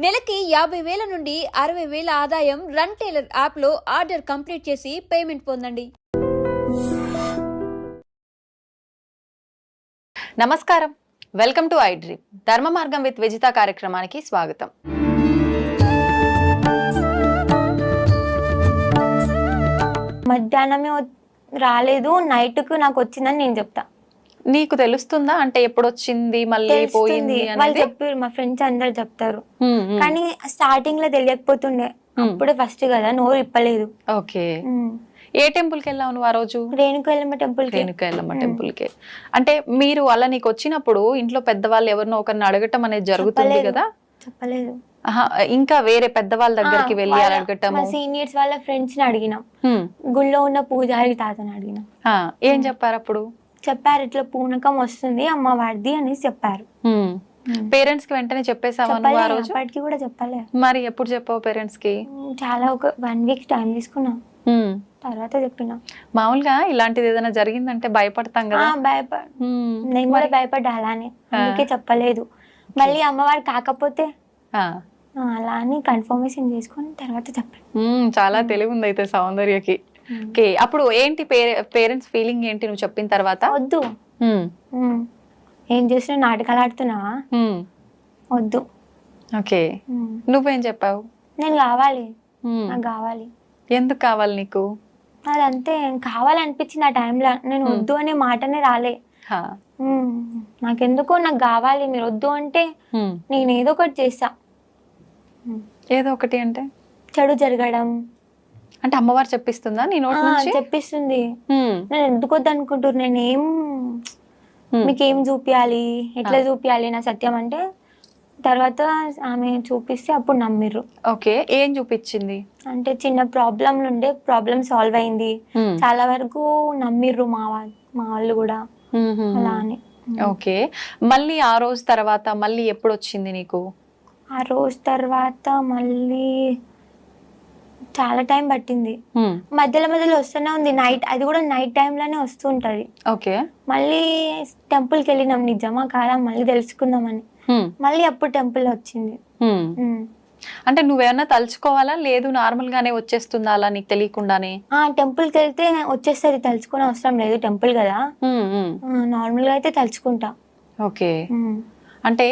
నెలకి 50,000 నుండి 60,000 ఆదాయం రన్ టైలర్ యాప్లో ఆర్డర్ కంప్లీట్ చేసి పేమెంట్ పొందండి. నమస్కారం, వెల్కమ్ టు ఐ డ్రీమ్. ధర్మ మార్గం విత్ విజిత కార్యక్రమానికి స్వాగతం. మధ్యాహ్నమే రాలేదు, నైట్కు నాకు వచ్చిందని నేను చెప్తా. నీకు తెలుస్తుందా అంటే ఎప్పుడు వచ్చింది మళ్ళీ పోయింది వాళ్ళు చెప్పారు, మా ఫ్రెండ్స్ అందరు చెప్తారు. కానీ స్టార్టింగ్ లో తెలియకపోతుండే, అప్పుడే ఫస్ట్ కదా, నోరు ఇప్పలేదు. ఓకే, ఏ టెంపుల్ కి వెళ్ళావు నువ్వు ఆ రోజు? రేణుకైలమ్మ టెంపుల్. రేణుకైలమ్మ టెంపుల్ కి. అంటే మీరు అలా నీకు వచ్చినప్పుడు ఇంట్లో పెద్దవాళ్ళు ఎవరినో ఒకరిని అడగటం అనేది జరుగుతుంది కదా? చెప్పలేదు. ఇంకా వేరే పెద్దవాళ్ళ దగ్గరికి వెళ్ళి అడగటం? సీనియర్స్ వాళ్ళ ఫ్రెండ్స్ ని అడిగినాం, గుళ్ళో ఉన్న పూజారి తాతని అడిగినాం. ఏం చెప్పారు అప్పుడు? చెప్పారు, ఇట్లా పూనకం వస్తుంది అమ్మవారిది అనేసి చెప్పారు. పేరెంట్స్ కి వెంటనే చెప్పేసావా నువ్వు ఆ రోజు? అప్పటికి కూడా చెప్పలే. మరి ఎప్పుడు చెప్పావు పేరెంట్స్ కి? చాలా ఒక 1 వీక్ టైం తీసుకున్నా, తర్వాత చెప్పినా. మామూలుగా ఇలాంటిది ఏదైనా జరిగిందంటే భయపడతాం కదా? నేను కూడా భయపడ్డా, అలానే అందుకే చెప్పలేదు. మళ్ళీ అమ్మవారు కాకపోతే అలా అని కన్ఫర్మేషన్ చేసుకుని తర్వాత చెప్పాను. చాలా తెలివి ఉంది అయితే సౌందర్యకి. ఓకే, అప్పుడు ఏంటి పేరెంట్స్ ఫీలింగ్ ఏంటి నువ్వు చెప్పిన తర్వాత? వద్దు, ఏం చేసినా నాటకాలు ఆడుతున్నావా, వద్దు. ఓకే, నువ్వేం చెప్పావు? నేను కావాలి, నాకు కావాలి. ఎందుకు కావాలి నీకు? అదంతే, కావాలనిపించింది ఆ టైంలో. నేను వద్దు అనే మాటనే రాలే. నాకెందుకో నాకు కావాలి, మీరు వద్దు అంటే నేను ఏదో ఒకటి చేస్తా. ఏదో ఒకటి అంటే చెడు జరగడం అంటే అమ్మవారు చెప్పిస్తుందా నీ నోటి నుంచి? చెప్పిస్తుంది. నేను ఎందుకు వద్దు అనుకుంటారు, నేనేం మీకేం చూపియాలి, ఎట్లా చూపియాలి నా సత్యం అంటే, తర్వాత ఆమె చూపిస్తే అప్పుడు నమ్మిర్రు. ఓకే, ఏం చూపించింది అంటే చిన్న ప్రాబ్లంలు ఉండే, ప్రాబ్లం సాల్వ్ అయింది. చాలా వరకు నమ్మిర్రు మా వాళ్ళు కూడా అలా అని. ఓకే, మళ్ళీ ఆ రోజు తర్వాత మళ్ళీ ఎప్పుడు వచ్చింది నీకు? ఆ రోజు తర్వాత మళ్ళీ చాలా టైం పట్టింది. మధ్యలో వస్తూనే ఉంది, నైట్, అది కూడా నైట్ టైంలోనే వస్తూ ఉంటది. ఓకే, మళ్ళీ టెంపుల్కి వెళ్ళినాం, నిజమా కాదా మళ్ళీ తెలుసుకుందామని. మళ్ళీ అప్పుడు టెంపుల్ వచ్చింది. అంటే నువ్వేమన్నా తలుచుకోవాలా, లేదు నార్మల్ గానే వచ్చేస్తుందా అలా నీకు తెలియకుండానే? టెంపుల్కి వెళ్తే వచ్చేస్తుంది, తలుచుకునే అవసరం లేదు, టెంపుల్ కదా. నార్మల్ గా అయితే తలుచుకుంటా. ఓకే, అంటే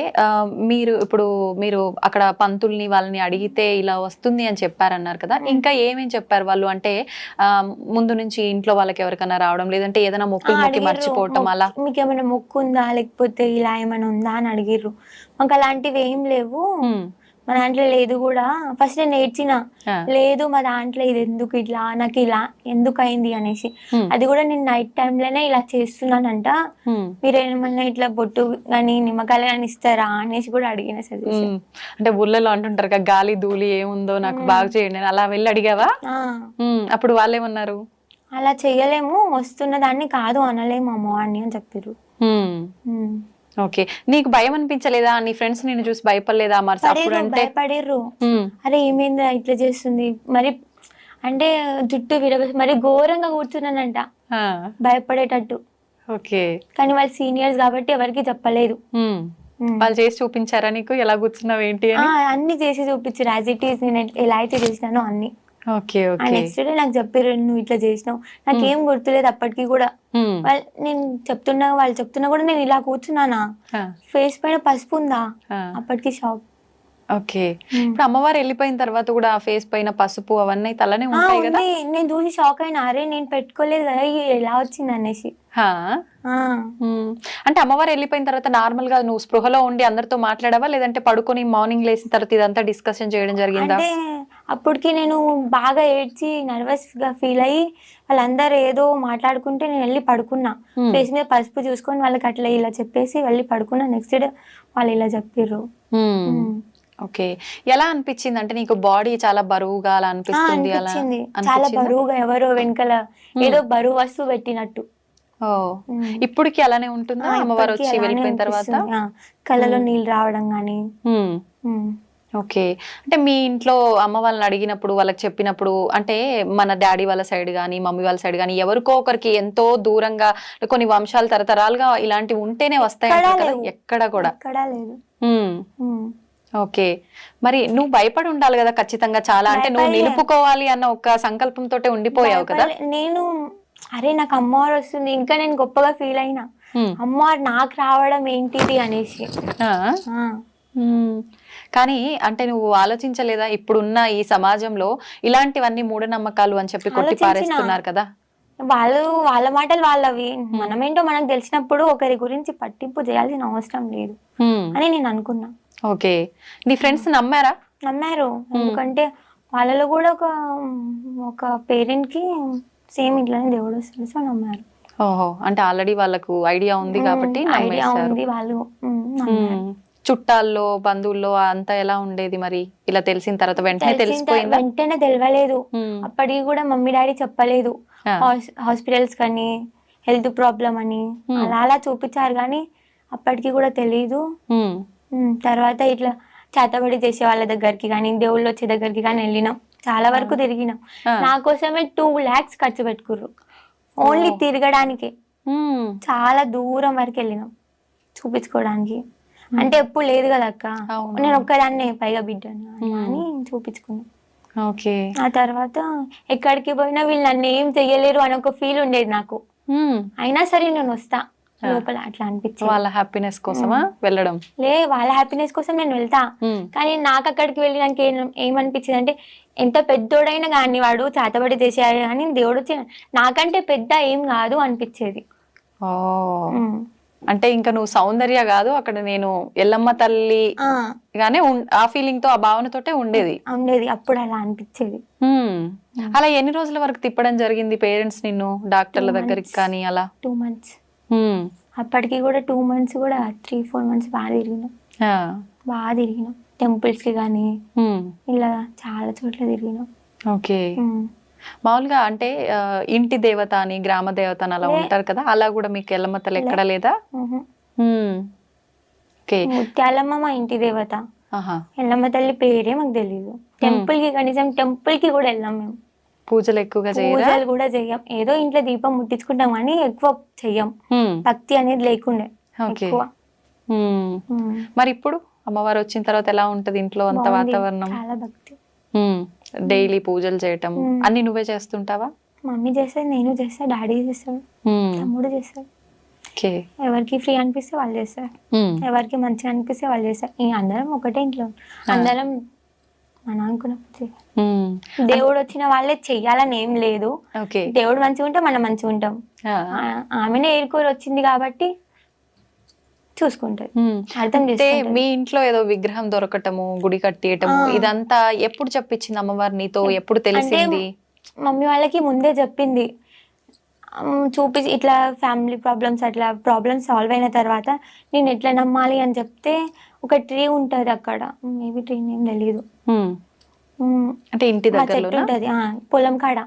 మీరు అక్కడ పంతుల్ని వాళ్ళని అడిగితే ఇలా వస్తుంది అని చెప్పారన్నారు కదా, ఇంకా ఏమేం చెప్పారు వాళ్ళు? అంటే ముందు నుంచి ఇంట్లో వాళ్ళకి ఎవరికైనా రావడం, లేదంటే ఏదైనా మొక్కి మర్చిపోవటం అలా? మీకు ఏమైనా మొక్కు ఉందా, లేకపోతే ఇలా ఏమైనా ఉందా అని అడిగిర్రు. మాకు అలాంటివి ఏం లేవు, మా దాంట్లో లేదు కూడా. ఫస్ట్ నేను ఏడ్చిన, లేదు మా దాంట్లో ఇది ఎందుకు ఇట్లా, నాకు ఇలా ఎందుకు అయింది అనేసి. అది కూడా నేను నైట్ టైంలోనే ఇలా చేస్తున్నానంట, మీరేమన్నా ఇట్లా బొట్టు కానీ నిమ్మకాయలు కానీ ఇస్తారా అనేసి కూడా అడిగిన. సజెషన్ అంటే ఊళ్ళలో అంటుంటారు కదా, గాలి ధూళి ఏముందో నాకు బాగా చేయండి, అలా వెళ్ళి అడిగావా? అప్పుడు వాళ్ళు ఏమన్నారు? అలా చెయ్యలేము, వస్తున్న దాన్ని కాదు అనలేము అమ్మవారిని అని చెప్పారు. ఓకే, నీకు భయం అనిపించలేదా? నీ ఫ్రెండ్స్ నిన్ను చూసి భయపడలేదా? భయపడిర్రు, అరే ఏమైంది ఇట్లా చేస్తుంది మరి అంటే, జుట్టు విరగ మరి ఘోరంగా కూర్చున్నానంట భయపడేటట్టు. ఓకే, కానీ వాళ్ళు సీనియర్స్ కాబట్టి ఎవరికి చెప్పలేదు. వాళ్ళు చేసి చూపించారా నీకు ఎలా కూర్చున్నావు ఏంటి అని? అన్ని చేసి చూపించారు, యాజ్ ఇట్ ఈస్ నేను ఎలా అయితే చేసినానో అన్ని. ఓకే, నెక్స్ట్ డే నాకు చెప్పారు, నువ్వు ఇట్లా చేసినావు. నాకేం గుర్తులేదు అప్పటికి కూడా. నేను వాళ్ళు చెప్తున్నా కూడా నేను ఇలా కూర్చున్నానా, ఫేస్ పైన పసుపు ఉందా, అప్పటికి షాక్. ఓకే, ఇప్పుడు అమ్మవారు వెళ్ళిపోయిన తర్వాత కూడా ఆ ఫేస్ పైన పసుపు అవన్నీ తలనే ఉంటాయి కదా? నేను చూసి షాక్ అయినా, అరే నేను పెట్టుకోలేదు కదా, ఎలా వచ్చింది అనేసి. అంటే అమ్మవారు వెళ్ళిపోయిన తర్వాత నార్మల్ గా నువ్వు స్పృహలో ఉండి అందరితో మాట్లాడావా, లేదంటే పడుకొని మార్నింగ్ లేచిన తర్వాత ఇదంతా డిస్కషన్ చేయడం జరిగిందా? అంటే అప్పటికి నేను బాగా ఏడ్చి నర్వస్ గా ఫీల్ అయ్యి వాళ్ళందరూ ఏదో మాట్లాడుకుంటే నేను వెళ్ళి పడుకున్నా. ఫేస్ మీద పసుపు చూసుకొని వాళ్ళకి అట్లా ఇలా చెప్పేసి వెళ్ళి పడుకున్నా. నెక్స్ట్ డే వాళ్ళు ఇలా చెప్పారు. ఓకే, ఎలా అనిపించింది? అంటే నీకు బాడీ చాలా బరువుగా అలా అనిపిస్తుంది? చాలా బరువుగా, ఎవరో వెనకాల ఏదో బరువు వస్తువు పెట్టినట్టు. ఇప్పటికి అలానే ఉంటుందా అమ్మవారు వచ్చి వెళ్ళిపోయిన తర్వాత? కళ్ళలో నీళ్ళు రావడం గానీ. ఓకే, అంటే మీ ఇంట్లో అమ్మ వాళ్ళని అడిగినప్పుడు, వాళ్ళకి చెప్పినప్పుడు, అంటే మన డాడీ వాళ్ళ సైడ్ గానీ మమ్మీ వాళ్ళ సైడ్ గానీ ఎవరికో ఒకరికి ఎంతో దూరంగా కొన్ని వంశాలు తరతరాలుగా ఇలాంటివి ఉంటేనే వస్తాయి కదా, ఎక్కడ కూడా. ఓకే. మరి నువ్వు భయపడి ఉండాలి కదా ఖచ్చితంగా చాలా, అంటే నువ్వు భయపడలే. నిలుపుకోవాలి అన్న ఒక సంకల్పంతో ఉండిపోయావు కదా. నేను అరే నాకు అమ్మవారు వస్తుంది, ఇంకా నేను గొప్పగా ఫీల్ అయినా, ఉమ్. అమ్మవారు నాకు రావడం ఏంటిది అనేసి. ఆ. ఆ, కానీ అంటే నువ్వు ఆలోచించలేదా, ఇప్పుడున్న ఈ సమాజంలో ఇలాంటివన్నీ మూఢనమ్మకాలు అని చెప్పి కొట్టి ఆలోచించిన. పారేస్తున్నారు కదా. వాళ్ళ మాటలు వాళ్ళవి, మనమేంటో మనకు తెలిసినప్పుడు ఒకరి గురించి పట్టింపు చేయాల్సిన అవసరం లేదు అని నేను అనుకున్నా. ఓకే. నీ ఫ్రెండ్స్ నమ్మారా? నమ్మారు, ఎందుకంటే వాళ్ళలో కూడా ఒక పేరెంట్ కి సేమ్ ఇట్లానే దేవుడు వస్తుంది, సో నమ్మారు. ఓహో, అంటే ఆల్రెడీ వాళ్ళకు ఐడియా ఉంది కాబట్టి ఐడియా నమ్మేశారు. ఉంది, వాళ్ళు నమ్మారు. చుట్టాల్లో బంధువుల్లో అంతా ఎలా ఉండేది మరి, ఇలా తెలిసిన తర్వాత వెంటనే తెలిసిపోయిందా? వెంటనే తెలియలేదు, అప్పటికి కూడా మమ్మీ డాడీ చెప్పలేదు. హాస్పిటల్స్ కానీ హెల్త్ ప్రాబ్లం అని అలా చూపించారు, కానీ అప్పటికి కూడా తెలీదు. తర్వాత ఇట్లా చేతబడి చేసే వాళ్ళ దగ్గరికి కానీ దేవుళ్ళు వచ్చే దగ్గరికి కానీ వెళ్ళినాం, చాలా వరకు తిరిగినాం. నా కోసమే 2 lakhs ఖర్చు పెట్టుకుర్రు ఓన్లీ తిరగడానికి. చాలా దూరం వరకు వెళ్ళినాం చూపించుకోవడానికి, అంటే ఎప్పుడు లేదు కదా అక్క, నేను ఒక్కదాన్నే పైగా బిడ్డను అని చూపించుకున్నాను. ఓకే. ఆ తర్వాత ఎక్కడికి పోయినా వీళ్ళు నన్ను ఏం చెయ్యలేరు అని ఒక ఫీల్ ఉండేది నాకు, అయినా సరే నేను వస్తా లోపల అట్లా అనిపించింది. వాళ్ళ హ్యాపీనెస్ కోసమా వెళ్ళడం? వాళ్ళ హ్యాపీనెస్ కోసం నేను వెళ్తా, కానీ నాకు అక్కడికి వెళ్ళినాక ఏమనిపించింది అంటే, ఎంత పెద్దోడైనా కానీ వాడు చేతబడి చేసేయాలి కానీ దేవుడు వచ్చి నాకంటే పెద్ద ఏం కాదు అనిపించేది. అంటే ఇంకా నువ్వు సౌందర్య కాదు అక్కడ, నేను ఎల్లమ్మ తల్లి గానే ఆ ఫీలింగ్ తో, ఆ భావనతోటే ఉండేది. అప్పుడు అలా అనిపించేది. అలా ఎన్ని రోజుల వరకు తిప్పడం జరిగింది పేరెంట్స్ నిన్ను డాక్టర్ల దగ్గరికి కానీ అలా? 2 months. అప్పటికి కూడా 2 months కూడా 3-4 months బాగా తిరిగినాం టెంపుల్స్ కి కానీ ఇలా చాలా చోట్ల తిరిగినాం. ఓకే. మామూలుగా అంటే ఇంటి దేవత అని గ్రామ దేవత అని అలా ఉంటారు కదా, అలా కూడా మీకు ఎల్లమ్మ తల్లి ఎక్కడ లేదా? ముత్యాలమ్మ మా ఇంటి దేవత, ఎల్లమ్మ తల్లి పేరే మాకు తెలీదు. టెంపుల్ కి కనీసం టెంపుల్ కి కూడా వెళ్ళాం మేము. పూజలు ఎక్కువగా పూజలు కూడా చెయ్యం, ఏదో ఇంట్లో దీపం ముట్టించుకుంటాం కానీ ఎక్కువ చెయ్యం, భక్తి అనేది లేకుండే ఎక్కువ. మరి ఇప్పుడు అమ్మవారు వచ్చిన తర్వాత ఎలా ఉంటది ఇంట్లో అంత వాతావరణం? చాలా భక్తి. డైలీ పూజలు చేయటం అన్ని నువ్వే చేస్తుంటావా? మమ్మీ చేస్తాడు, నేను చేస్తా, డాడీ చేస్తాడు, తమ్ముడు చేస్తాడు. ఎవరికి ఫ్రీ అనిపిస్తే వాళ్ళు చేస్తారు, ఎవరికి మంచిగా అనిపిస్తే వాళ్ళు చేస్తారు. అందరం ఒకటే ఇంట్లో, అందరం మన అనుకున్నప్పుడు దేవుడు వచ్చిన వాళ్ళే చెయ్యాలని ఏం లేదు. దేవుడు మంచిగా ఉంటే మనం మంచిగా ఉంటాం. ఆమెనే ఏరుకోరు వచ్చింది కాబట్టి చూసుకుంటది, అర్థం చేస్తే. మీ ఇంట్లో ఏదో విగ్రహం దొరకటము, గుడి కట్టేయటము, ఇదంతా ఎప్పుడు చెప్పించింది అమ్మవారు నీతో, ఎప్పుడు తెలిసింది? మమ్మీ వాళ్ళకి ముందే చెప్పింది, చూపించి ఇట్లా ఫ్యామిలీ ప్రాబ్లమ్స్, అట్లా ప్రాబ్లమ్స్ సాల్వ్ అయిన తర్వాత నేను ఎట్లా నమ్మాలి అని చెప్తే, ఒక ట్రీ ఉంటది అక్కడ, మేబీ ట్రీ నేమ్ తెలీదు, అంటే ఇంటి దగ్గర చెట్టు ఉంటది పొలం కాడ,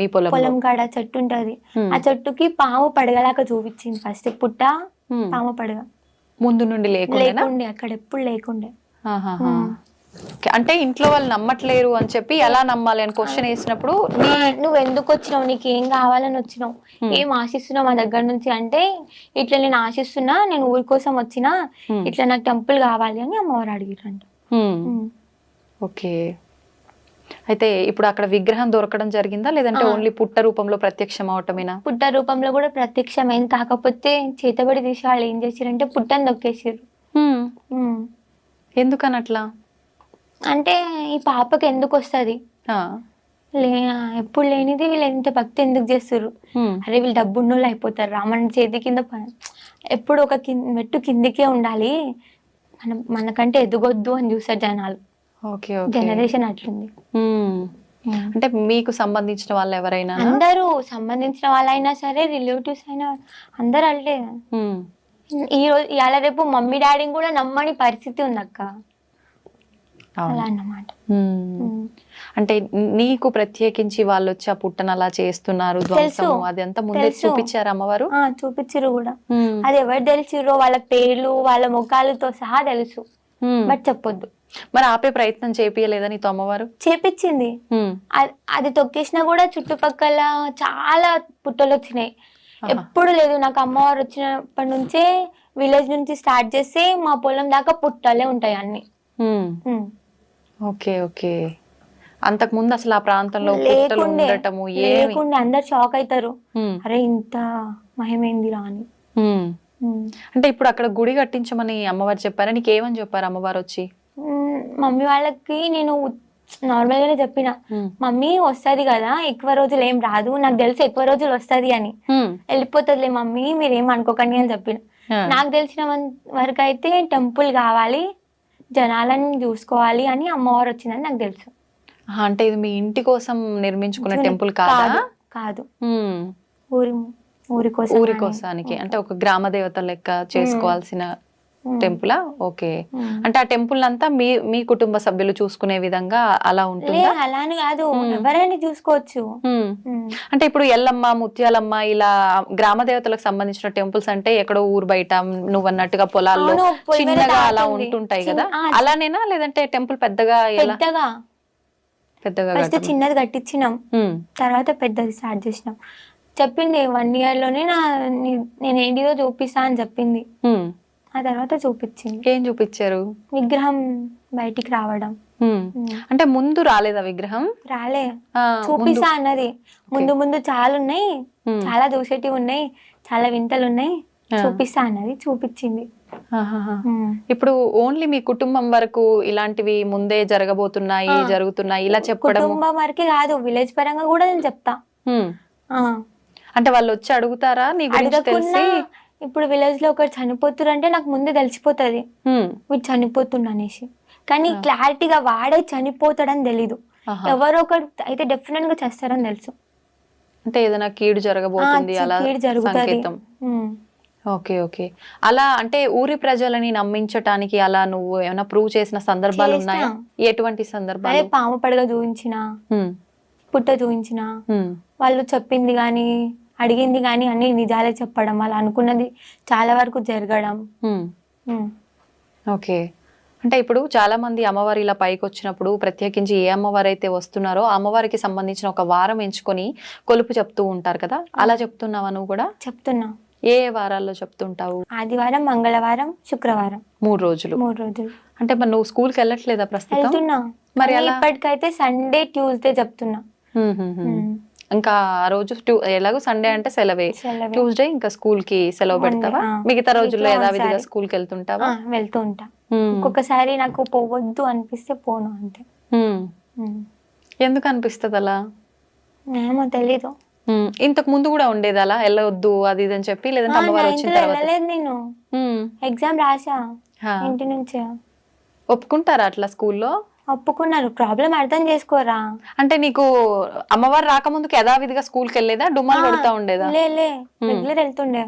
మీ పొలం కాడ చెట్టు ఉంటది. ఆ చెట్టుకి పాము పడగలాగా చూపించింది ఫస్ట్, పుట్ట పాము పడగ ముందు నుండి లేకుండే అక్కడ ఎప్పుడు లేకుండే. అంటే ఇంట్లో వాళ్ళు నమ్మట్లేరు అని చెప్పి ఎలా నమ్మాలి అని క్వశ్చన్ వేసినప్పుడు, నువ్వు ఎందుకు వచ్చినావు, నీకు ఏం కావాలని వచ్చినావు, ఏం ఆశిస్తున్నావు మా దగ్గర నుంచి అంటే, ఇట్లా నేను ఆశిస్తున్నా, నేను ఊరి కోసం వచ్చినా, ఇట్లా నాకు టెంపుల్ కావాలి అని అమ్మవారు అడిగిరంట. ఓకే. అయితే ఇప్పుడు అక్కడ విగ్రహం దొరకడం జరిగిందా, లేదంటే ఓన్లీ పుట్ట రూపంలో ప్రత్యక్షం అవటమేనా? పుట్ట రూపంలో కూడా ప్రత్యక్షమైంది, కాకపోతే చేతబడి తీసి వాళ్ళు ఏం చేసారంటే పుట్టని దొక్కేసారు. ఎందుకని అట్లా అంటే, ఈ పాపకి ఎందుకు వస్తుంది, ఎప్పుడు లేనిది వీళ్ళు ఎంత భక్తి ఎందుకు చేస్తారు, అరే వీళ్ళు డబ్బున్నోళ్ళు అయిపోతారు రా, మన చేతి కింద ఎప్పుడు ఒక మెట్టు కిందికే ఉండాలి, మనకంటే ఎదగొద్దు అని చూస్తారు జనాలు. జనరేషన్ అట్లుంది. అంటే మీకు సంబంధించిన వాళ్ళు ఎవరైనా? అందరూ సంబంధించిన వాళ్ళైనా సరే, రిలేటివ్స్ అయినా అందరు అంటే, ఈ రోజు ఇవాళ రేపు మమ్మీ డాడీని కూడా నమ్మని పరిస్థితి ఉంది అక్క, అలా అన్నమాట. అంటే నీకు ప్రత్యేకించి వాళ్ళు వచ్చి ఆ పుట్టను అలా చేస్తున్నారు ధ్వంసము, అదంతా ముందే చూపించారు అమ్మవారు? చూపించారు కూడా, అది ఎవరు తెలిసిరో వాళ్ళ పేర్లు వాళ్ళ ముఖాలతో సహా తెలుసు, బట్ చెప్పొద్దు. మరి ఆపే ప్రయత్నం చేపియలేదా నీతో అమ్మవారు? చేపించింది, అది తొక్కేసినా కూడా చుట్టుపక్కల చాలా పుట్టలు వచ్చినాయి. ఎప్పుడు లేదు, నాకు అమ్మవారు వచ్చినప్పటి నుంచే విలేజ్ నుంచి స్టార్ట్ చేస్తే మా పొలం దాకా పుట్టలే ఉంటాయి అన్ని. ఉమ్. Okay okay. అంతకు ముందు అసలు ఆ ప్రాంతంలో పుట్టలు ఉండటము ఏమి లేకుండే అందరు షాక్ అవుతారు, అరే ఇంత మహిమేందిరా అని. ఉమ్. అంటే ఇప్పుడు అక్కడ గుడి కట్టించమని అమ్మవారు చెప్పారా? నీకేమని చెప్పారు అమ్మవారు వచ్చి? మమ్మీ వాళ్ళకి నేను నార్మల్ గానే చెప్పిన, మమ్మీ వస్తది కదా ఎక్కువ రోజులు ఏం రాదు, నాకు తెలిసి ఎక్కువ రోజులు వస్తది అని, వెళ్ళిపోతుందిలే మమ్మీ మీరేం అనుకోకండి అని చెప్పిన. నాకు తెలిసిన వరకు అయితే టెంపుల్ కావాలి, జనాలను చూసుకోవాలి అని అమ్మవారు వచ్చిందని నాకు తెలుసు. అంటే ఇది మీ ఇంటి కోసం నిర్మించుకున్న టెంపుల్ కాదా? కాదు, ఊరి కోసానికి, అంటే ఒక గ్రామ దేవత లెక్క చేసుకోవాల్సిన టెంపులా? ఓకే. అంటే ఆ టెంపుల్ అంతా మీ కుటుంబ సభ్యులు చూసుకునే విధంగా అలా ఉంటుందా? అలానే కాదు, ఎవరైనా చూసుకోవచ్చు. అంటే ఇప్పుడు ఎల్లమ్మ, ముత్యాలమ్మ ఇలా గ్రామ దేవతలకు సంబంధించిన టెంపుల్స్ అంటే ఎక్కడో ఊరు బయట నువ్వు అన్నట్టుగా పొలాల్లో చిన్నగా అలా ఉంటుంటాయి కదా, అలానేనా? లేదంటే టెంపుల్ పెద్దగా పెద్దగా ఫస్ట్ చిన్నది కట్టించినాం, తర్వాత పెద్దది స్టార్ట్ చేసినాం. చెప్పింది 1 year లోనే నేను ఏంటిదో చూపిస్తా అని చెప్పింది. ఆ తర్వాత చూపించింది. ఏం చూపించారు? విగ్రహం బయటికి రావడం. అంటే ముందు రాలేదా విగ్రహం? రాలే, చూపిస్తా అన్నది. ముందు ముందు చాలా ఉన్నాయి, చాలా దూసేటివి ఉన్నాయి, చాలా వింతలు ఉన్నాయి, చూపిస్తా అన్నది, చూపించింది. ఇప్పుడు ఓన్లీ మీ కుటుంబం వరకు ఇలాంటివి ముందే జరుగుతున్నాయి ఇలా చెప్పడం? కుటుంబం వరకే కాదు, విలేజ్ పరంగా కూడా నేను చెప్తా. అంటే వాళ్ళు వచ్చి అడుగుతారా నీ గురించి తెలిసి? ఇప్పుడు విలేజ్ లో ఒకరు చనిపోతున్నారు అంటే నాకు ముందే తెలిసిపోతుంది వీడు చనిపోతుండ అనేసి, కానీ క్లారిటీగా వాడే చనిపోతాడని తెలీదు. ఎవరో ఒకరు అయితే డెఫినెట్ గా చేస్తారని తెలుసు. అంటే ఏదైనా కీడు జరగబోతుంది అలా సంకేతం. Okay okay. అలా అంటే ఊరి ప్రజలని నమ్మించటానికి అలా నువ్వు ఏమైనా ప్రూవ్ చేసిన సందర్భాలు ఉన్నాయా? ఎటువంటి సందర్భాలు? పాము పడగ చూపించిన, పుట్ట చూపించిన, వాళ్ళు చెప్పింది గాని అడిగింది గాని అన్ని నిజాలే చెప్పడం, వాళ్ళు అనుకున్నది చాలా వరకు జరగడం. ఓకే. అంటే ఇప్పుడు చాలా మంది అమ్మవారి ఇలా పైకి వచ్చినప్పుడు ప్రత్యేకించి ఏ అమ్మవారు అయితే వస్తున్నారో అమ్మవారికి సంబంధించిన ఒక వారం ఎంచుకొని కొలుపు చెప్తూ ఉంటారు కదా, అలా చెప్తున్నావా నువ్వు కూడా? చెప్తున్నా. ఏ వారాల్లో చెప్తుంటావు? ఆదివారం, మంగళవారం, శుక్రవారం, 3 రోజులు. అంటే మరి నువ్వు స్కూల్కి వెళ్ళట్లేదా ప్రస్తుతం? వెళ్తున్నా, మరి ఇప్పటికైతే సండే, ట్యూస్డే చెప్తున్నా. ఇంకా ఆ రోజు ఎలాగో సండే అంటే సెలవే, ట్యూస్డే ఇంకా స్కూల్ కి సెలవు పెడతావా? మిగతా రోజుల్లో యథావిధిగా స్కూల్ కి వెళ్తుంటావా? వెళ్తూ ఉంటా. ఒక్కొక్కసారి నాకు పోవద్దు అనిపిస్తే పోను అంతే. ఎందుకు అనిపిస్తుంది అలా? ఏమో తెలీదు. ఇంతకు ముందు కూడా ఉండేది అలా వెళ్ళవద్దు అది ఇది అని చెప్పి? లేదంటే అమ్మవారు వచ్చిన తర్వాత? వెళ్ళలేదు, నేను ఎగ్జామ్ రాసా ఇంటి నుంచే. ఒప్పుకుంటారా అట్లా స్కూల్లో? ఒప్పుకున్నారు, ప్రాబ్లం అర్థం చేసుకోరా. అంటే నీకు అమ్మవారు రాకముందుకు యథావిధిగా స్కూల్కి వెళ్ళేదా? డుమ్మాలు కొడతా ఉండేదా? రెగ్యులర్ వెళ్తుండే.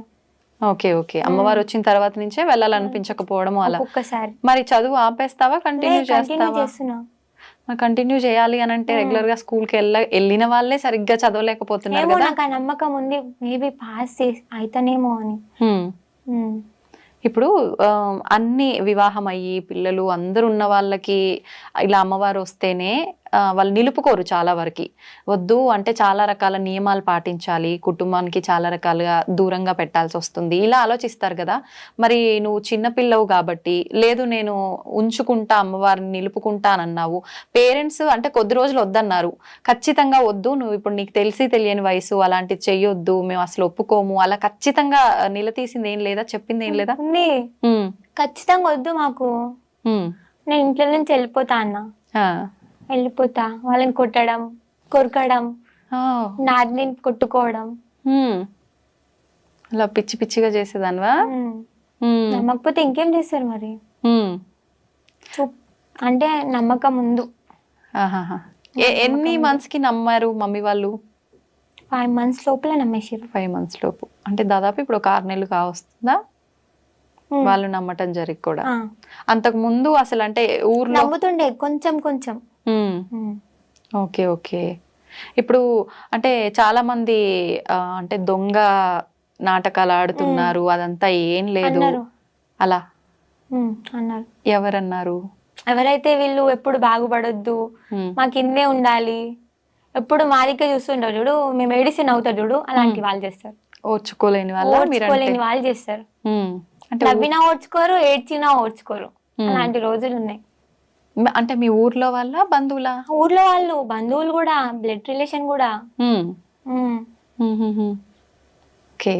Okay okay. అమ్మవారు వచ్చిన తర్వాత నుంచే వెళ్ళాలనిపించకపోవడం అలా. ఒక్కసారి మరి చదువు ఆపేస్తావా, కంటిన్యూ చేస్తావా? కంటిన్యూ చేయాలి అని అంటే రెగ్యులర్ గా స్కూల్ కి వెళ్ళిన వాళ్ళే సరిగ్గా చదవలేకపోతున్నారు కదా. నాకు ఆ నమ్మకం ఉంది, మేబీ పాస్ అయితేనేమో అని. ఇప్పుడు అన్ని వివాహం అయ్యి పిల్లలు అందరు ఉన్న వాళ్ళకి ఇలా అమ్మవారు వస్తేనే వాళ్ళు నిలుపుకోరు చాలా వరకు. వద్దు అంటే చాలా రకాల నియమాలు పాటించాలి, కుటుంబానికి చాలా రకాలుగా దూరంగా పెట్టాల్సి వస్తుంది, ఇలా ఆలోచిస్తారు కదా. మరి నువ్వు చిన్నపిల్లవు కాబట్టి లేదు నేను ఉంచుకుంటా అమ్మవారిని నిలుపుకుంటా అని అన్నావు. పేరెంట్స్ అంటే కొద్ది రోజులు వద్దన్నారు, ఖచ్చితంగా వద్దు నువ్వు ఇప్పుడు నీకు తెలిసి తెలియని వయసు అలాంటిది చెయ్యొద్దు మేము అసలు ఒప్పుకోము అలా ఖచ్చితంగా నిలదీసింది ఏం లేదా, చెప్పింది ఏం లేదా? ఖచ్చితంగా వద్దు మాకు, నేను ఇంట్లో నుంచి వెళ్ళిపోతా అన్న, వెళ్ళిపోతా. వాళ్ళని కొట్టడం, కొరకడం, నాదిని కొట్టుకోవడం, అలా పిచ్చి పిచ్చిగా చేసేదానివా? నమ్మకపోతే ఇంకేం చేస్తారు మరి. అంటే నమ్మకం ముందు. ఎన్ని మంత్స్ కి నమ్మారు మమ్మీ వాళ్ళు? 5 months లోపల నమ్మేసారు. 5 months లోపు అంటే దాదాపు ఇప్పుడు 6 నెలలు కావస్తుందా వాళ్ళు నమ్మటం జరిగి కూడా? అంతకు ముందు అసలు అంటే ఊర్లో నమ్ముతుండే కొంచెం కొంచెం. Okay okay. ఇప్పుడు అంటే చాలా మంది అంటే దొంగ నాటకాలు ఆడుతున్నారు అదంతా ఏం లేదు అలా అన్నారు. ఎవరన్నారు? ఎవరైతే వీళ్ళు ఎప్పుడు బాగుపడొద్దు, మాకు ఇన్నే ఉండాలి, ఎప్పుడు మా దగ్గర చూస్తుంటారు చూడు, మేము ఏడిసి నవ్వుతారు చూడు, అలాంటి వాళ్ళు చేస్తారు. ఓర్చుకోలేని వాళ్ళు చేస్తారు. నవ్వినా ఓడ్చుకోరు, ఏడ్చినా ఓడ్చుకోరు, అలాంటి రోజులు ఉన్నాయి. అంటే మీ ఊర్లో వాళ్ళ బంధువులా? ఊర్లో వాళ్ళు బంధువులు కూడా, బ్లడ్ రిలేషన్ కూడా. ఓకే.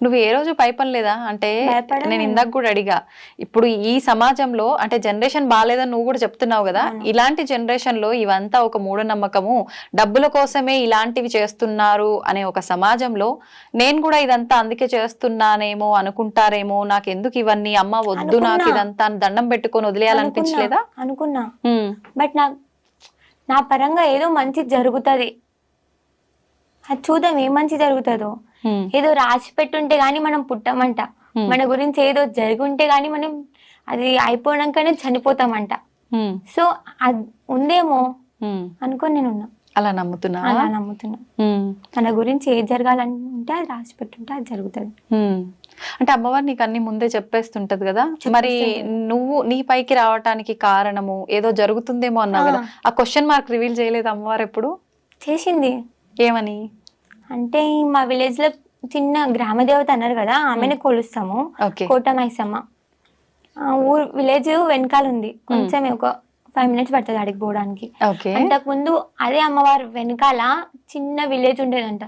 నువ్వు ఏ రోజు భయపడలేదా? అంటే భయపడను. నేను ఇందాక కూడా అడిగా, ఇప్పుడు ఈ సమాజంలో అంటే జనరేషన్ బాగాలేదని నువ్వు కూడా చెప్తున్నావు కదా, ఇలాంటి జనరేషన్ లో ఇవంతా ఒక మూఢనమ్మకము, డబ్బుల కోసమే ఇలాంటివి చేస్తున్నారు అనే ఒక సమాజంలో నేను కూడా ఇదంతా అందుకే చేస్తున్నానేమో అనుకుంటారేమో, నాకు ఎందుకు ఇవన్నీ, అమ్మ వద్దు నాకు ఇదంతా దండం పెట్టుకొని వదిలేయాలనిపించలేదా? అనుకున్నా, బట్ నా పరంగా ఏదో మంచి జరుగుతుంది, అది చూద్దాం ఏం మంచి జరుగుతుందో. ఏదో రాసి పెట్టుంటే గానీ మనం పుట్టమంట, మన గురించి ఏదో జరుగుంటే గానీ మనం అది అయిపోయాకనే చనిపోతామంట. సో అది ఉందేమో అనుకొని నేను ఉన్నా. అలా నమ్ముతున్నా? అలా నమ్ముతున్నా. మన గురించి ఏది జరగాలంటే అది రాసి పెట్టుంటే అది జరుగుతుంది. అంటే అమ్మవారు నీకు అన్ని ముందే చెప్పేస్తుంటది కదా, మరి నువ్వు నీ పైకి రావటానికి కారణము ఏదో జరుగుతుందేమో అన్నావు కదా, ఆ క్వశ్చన్ మార్క్ రివీల్ చేయలేదు అమ్మవారు ఎప్పుడు? చేసింది. ఏమని? అంటే మా విలేజ్ లో చిన్న గ్రామ దేవత అన్నారు కదా, ఆమెను కొలుస్తాము, కోటమైసమ్మ. ఊరు విలేజ్ వెనకాల ఉంది, కొంచెం ఒక 5 minutes పడుతుంది అడిగి పోవడానికి. అంతకు ముందు అదే అమ్మవారు వెనకాల చిన్న విలేజ్ ఉండేదంట.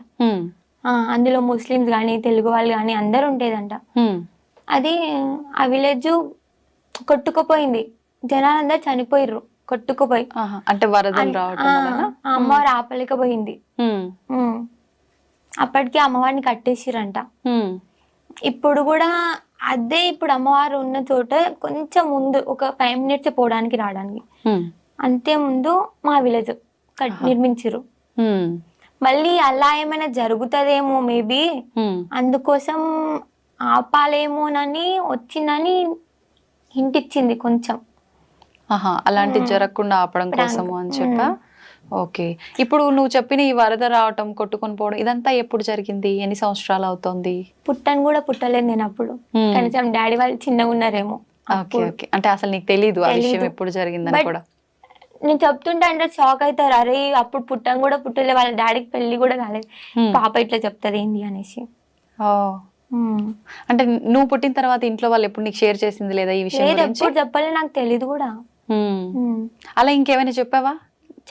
అందులో ముస్లిమ్స్ గాని తెలుగు వాళ్ళు గాని అందరు ఉండేదంట. అది ఆ విలేజ్ కొట్టుకుపోయింది, జనాలందరూ చనిపోయిర్రు కొట్టుకుపోయి. అంటే వరదలు రావడం వలన అమ్మవారు ఆపలేకపోయింది. అప్పటికి అమ్మవారిని కట్టేసిరంట. ఇప్పుడు కూడా అదే, ఇప్పుడు అమ్మవారు ఉన్న చోట కొంచెం ముందు ఒక 5 minutes పోవడానికి రావడానికి, అంతే ముందు మా విలేజ్ నిర్మించారు. మళ్ళీ అలా ఏమైనా జరుగుతుందేమో మేబీ, అందుకోసం ఆపాలేమోనని వచ్చిందని హింట్ ఇచ్చింది కొంచెం. అలాంటివి జరగకుండా ఆపడం కోసము అని చెప్పా. ఓకే. ఇప్పుడు నువ్వు చెప్పిన ఈ వరద రావటం, కొట్టుకొని పోవడం ఇదంతా ఎప్పుడు జరిగింది? ఎన్ని సంవత్సరాలు అవుతోంది? పుట్టను కూడా పుట్టలేదు నేను అప్పుడు, కనీసం డాడీ వాళ్ళు చిన్నగా ఉన్నారేమో. Okay okay. అంటే అసలు నీకు తెలీదు ఆ విషయం ఎప్పుడు జరిగిందని కూడా? నేను చెప్తుంటే అంటే షాక్ అవుతారు, అరే అప్పుడు పుట్టను కూడా పుట్టలే, వాళ్ళ డాడీకి పెళ్లి కూడా కాలేదు, పాప ఇట్లా చెప్తుంది ఏంది అనేసి. అంటే నువ్వు పుట్టిన తర్వాత ఇంట్లో వాళ్ళు ఎప్పుడు నీకు షేర్ చేసింది లేదా ఈ విషయం? ఎప్పుడు చెప్పలే, నాకు తెలీదు కూడా. అలా ఇంకేమైనా చెప్పావా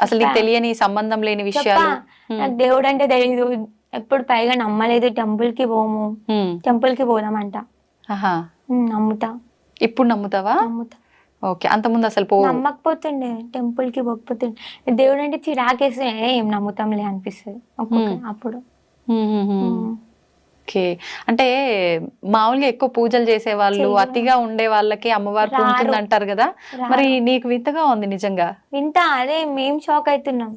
అసలు నీకు తెలియని సంబంధం లేని విషయాలు? నాకు దేవుడు అంటే తెలీదు, ఎప్పుడు పైగా నమ్మలేదు, టెంపుల్ కి పోము, టెంపుల్ కి పోదామంట. నమ్ముతా. ఇప్పుడు నమ్ముతావా? నమ్ముతా. ఓకే. అంత ముందు అసలు నమ్మకపోతుండే, టెంపుల్ కి పోకపోతుండే, దేవుడు అంటే చిరాకేస్తే ఏం నమ్ముతాంలే అనిపిస్తుంది అప్పుడు. ఓకే. అంటే మామూలుగా ఎక్కువ పూజలు చేసే వాళ్ళు, అతిగా ఉండే వాళ్ళకి అమ్మవారు పూజలు అంటారు కదా, మరి నీకు వింతగా ఉంది నిజంగా? వింత, అదే మేము షాక్ అవుతున్నాం.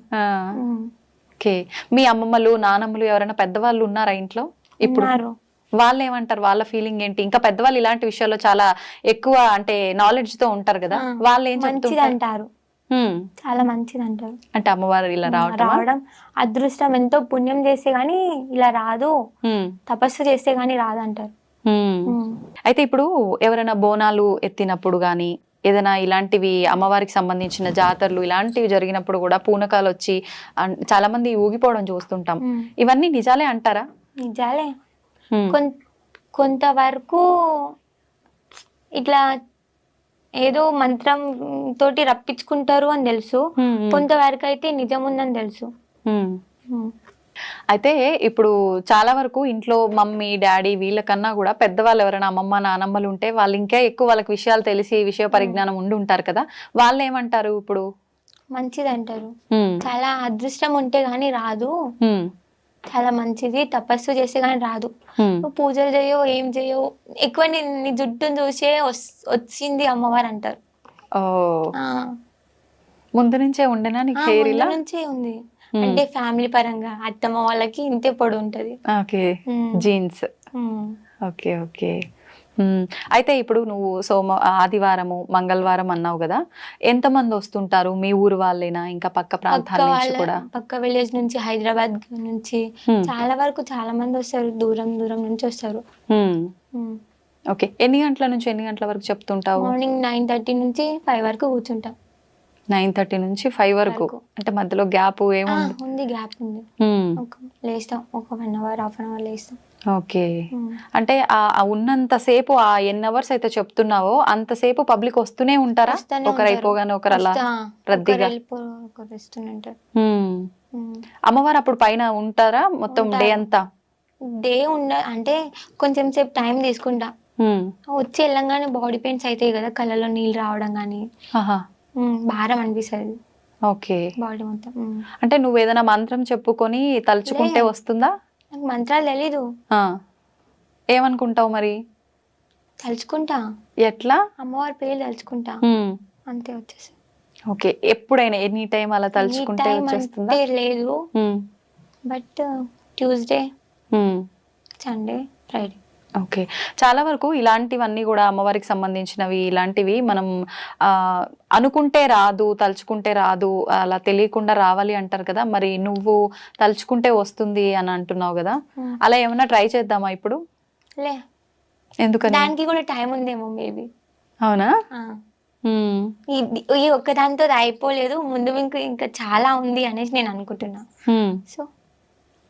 ఓకే. మీ అమ్మమ్మలు నానమ్మలు ఎవరైనా పెద్దవాళ్ళు ఉన్నారా ఇంట్లో ఇప్పుడు? వాళ్ళు ఏమంటారు? వాళ్ళ ఫీలింగ్ ఏంటి? ఇంకా పెద్దవాళ్ళు ఇలాంటి విషయాల్లో చాలా ఎక్కువ అంటే నాలెడ్జ్ తో ఉంటారు కదా, వాళ్ళు ఏం అంటారు? చాలా మంచిది అంటారు. అంటే అమ్మవారు ఇలా రావడం అదృష్టం, ఎంతో పుణ్యం చేస్తే గానీ ఇలా రాదు, తపస్సు చేస్తే గానీ రాదు అంటారు. అయితే ఇప్పుడు ఎవరైనా బోనాలు ఎత్తినప్పుడు గానీ, ఏదైనా ఇలాంటివి అమ్మవారికి సంబంధించిన జాతరలు ఇలాంటివి జరిగినప్పుడు కూడా పూనకాలు వచ్చి చాలా మంది ఊగిపోవడం చూస్తుంటాం, ఇవన్నీ నిజాలే అంటారా? నిజాలే. కొంతవరకు ఇట్లా ఏదో మంత్రం తోటి రప్పించుకుంటారు అని తెలుసు, కొంతవరకు అయితే నిజం ఉందని తెలుసు. అయితే ఇప్పుడు చాలా వరకు ఇంట్లో మమ్మీ డాడీ వీళ్ళకన్నా కూడా పెద్దవాళ్ళు ఎవరైనా అమ్మమ్మ నానమ్మలు ఉంటే వాళ్ళు ఇంకా ఎక్కువ వాళ్ళకి విషయాలు తెలిసి విషయ పరిజ్ఞానం ఉండి ఉంటారు కదా, వాళ్ళు ఏమంటారు? ఇప్పుడు మంచిది అంటారు, చాలా అదృష్టం ఉంటే గానీ రాదు, చాలా మంచిది, తపస్సు చేస్తే గానీ రాదు, నువ్వు పూజలు చేయో ఏం చేయో, ఎక్కువ నీ జుట్టును చూసే వచ్చింది అమ్మవారు అంటారు. ముందు నుంచే ఉండేనా నీకు హెయిర్? ఇలా నుంచే ఉంది, అంటే ఫ్యామిలీ పరంగా అత్తమ్మ వాళ్ళకి ఇంతే పొడి ఉంటది. ఓకే. జీన్స్. Okay okay. అయితే ఇప్పుడు నువ్వు ఆదివారము మంగళవారం అన్నావు కదా, ఎంతమంది వస్తుంటారు? మీ ఊరు వాళ్ళేనా, ఇంకా పక్క ప్రాంతాల నుంచి కూడా? పక్క విలేజ్ నుంచి, హైదరాబాద్ నుంచి చాలా వరకు చాలా మంది వస్తారు, దూరం దూరం నుంచి వస్తారు. ఓకే. ఎన్ని గంటల నుంచి ఎన్ని గంటల వరకు చెప్తుంటావు? మార్నింగ్ 9:30 నుంచి 5 వరకు కూర్చుంటాం. 9:30 నుంచి 5 వరకు, అంటే మధ్యలో గ్యాప్ ఏముంది? ఉంది, గ్యాప్ ఉంది. లేస్తాం, ఒక 1 hour 1/2 hour లేస్తాం. ఓకే. అంటే ఆ ఉన్నంతసేపు ఆ ఎన్ని అవర్స్ అయితే చెప్తున్నావో అంతసేపు పబ్లిక్ వస్తూనే ఉంటారా? వస్తూనే ఒకరు అయిపోగానే ఒకరు అలా రద్దీగా. ఒకరు వస్తుంటారు. అమ్మవారు అప్పుడు పైన ఉంటారా మొత్తం డే అంతా? డే అంటే కొంచెం సేపు టైం తీసుకుంటా. వచ్చి వెళ్ళంగానే బాడీ పెయిన్స్ అవుతాయి కదా, కళ్ళలో నీళ్ళు రావడం కానీ భారం అనిపిస్తుంది ఓకే. బాడీ మొత్తం. అంటే నువ్వు ఏదైనా మంత్రం చెప్పుకొని తలుచుకుంటే వస్తుందా? నాకు మంత్రాలు తెలీదు. ఏమనుకుంటావు మరి? తలుచుకుంటా. ఎట్లా? అమ్మవారి పేరు తలుచుకుంటా, అంతే వచ్చేసి. ఓకే. ఎప్పుడైనా ఎనీ టైం అలా తలుచుకుంటే వచ్చేస్తుందా? లేదు, but Tuesday, Sunday, Friday. Okay. చాలా వరకు ఇలాంటివన్నీ కూడా అమ్మవారికి సంబంధించినవి ఇలాంటివి మనం అనుకుంటే రాదు, తలుచుకుంటే రాదు, అలా తెలియకుండా రావాలి అంటారు కదా. మరి నువ్వు తలుచుకుంటే వస్తుంది అని అంటున్నావు కదా, అలా ఏమన్నా ట్రై చేద్దామా ఇప్పుడు? లే, ఎందుకని? దానికి కూడా టైం ఉందేమో మేబీ. అవునా? ఈ ఒక్కదాంతో అయిపోలేదు, ముందు ఇంకా చాలా ఉంది అనేసి నేను అనుకుంటున్నా. So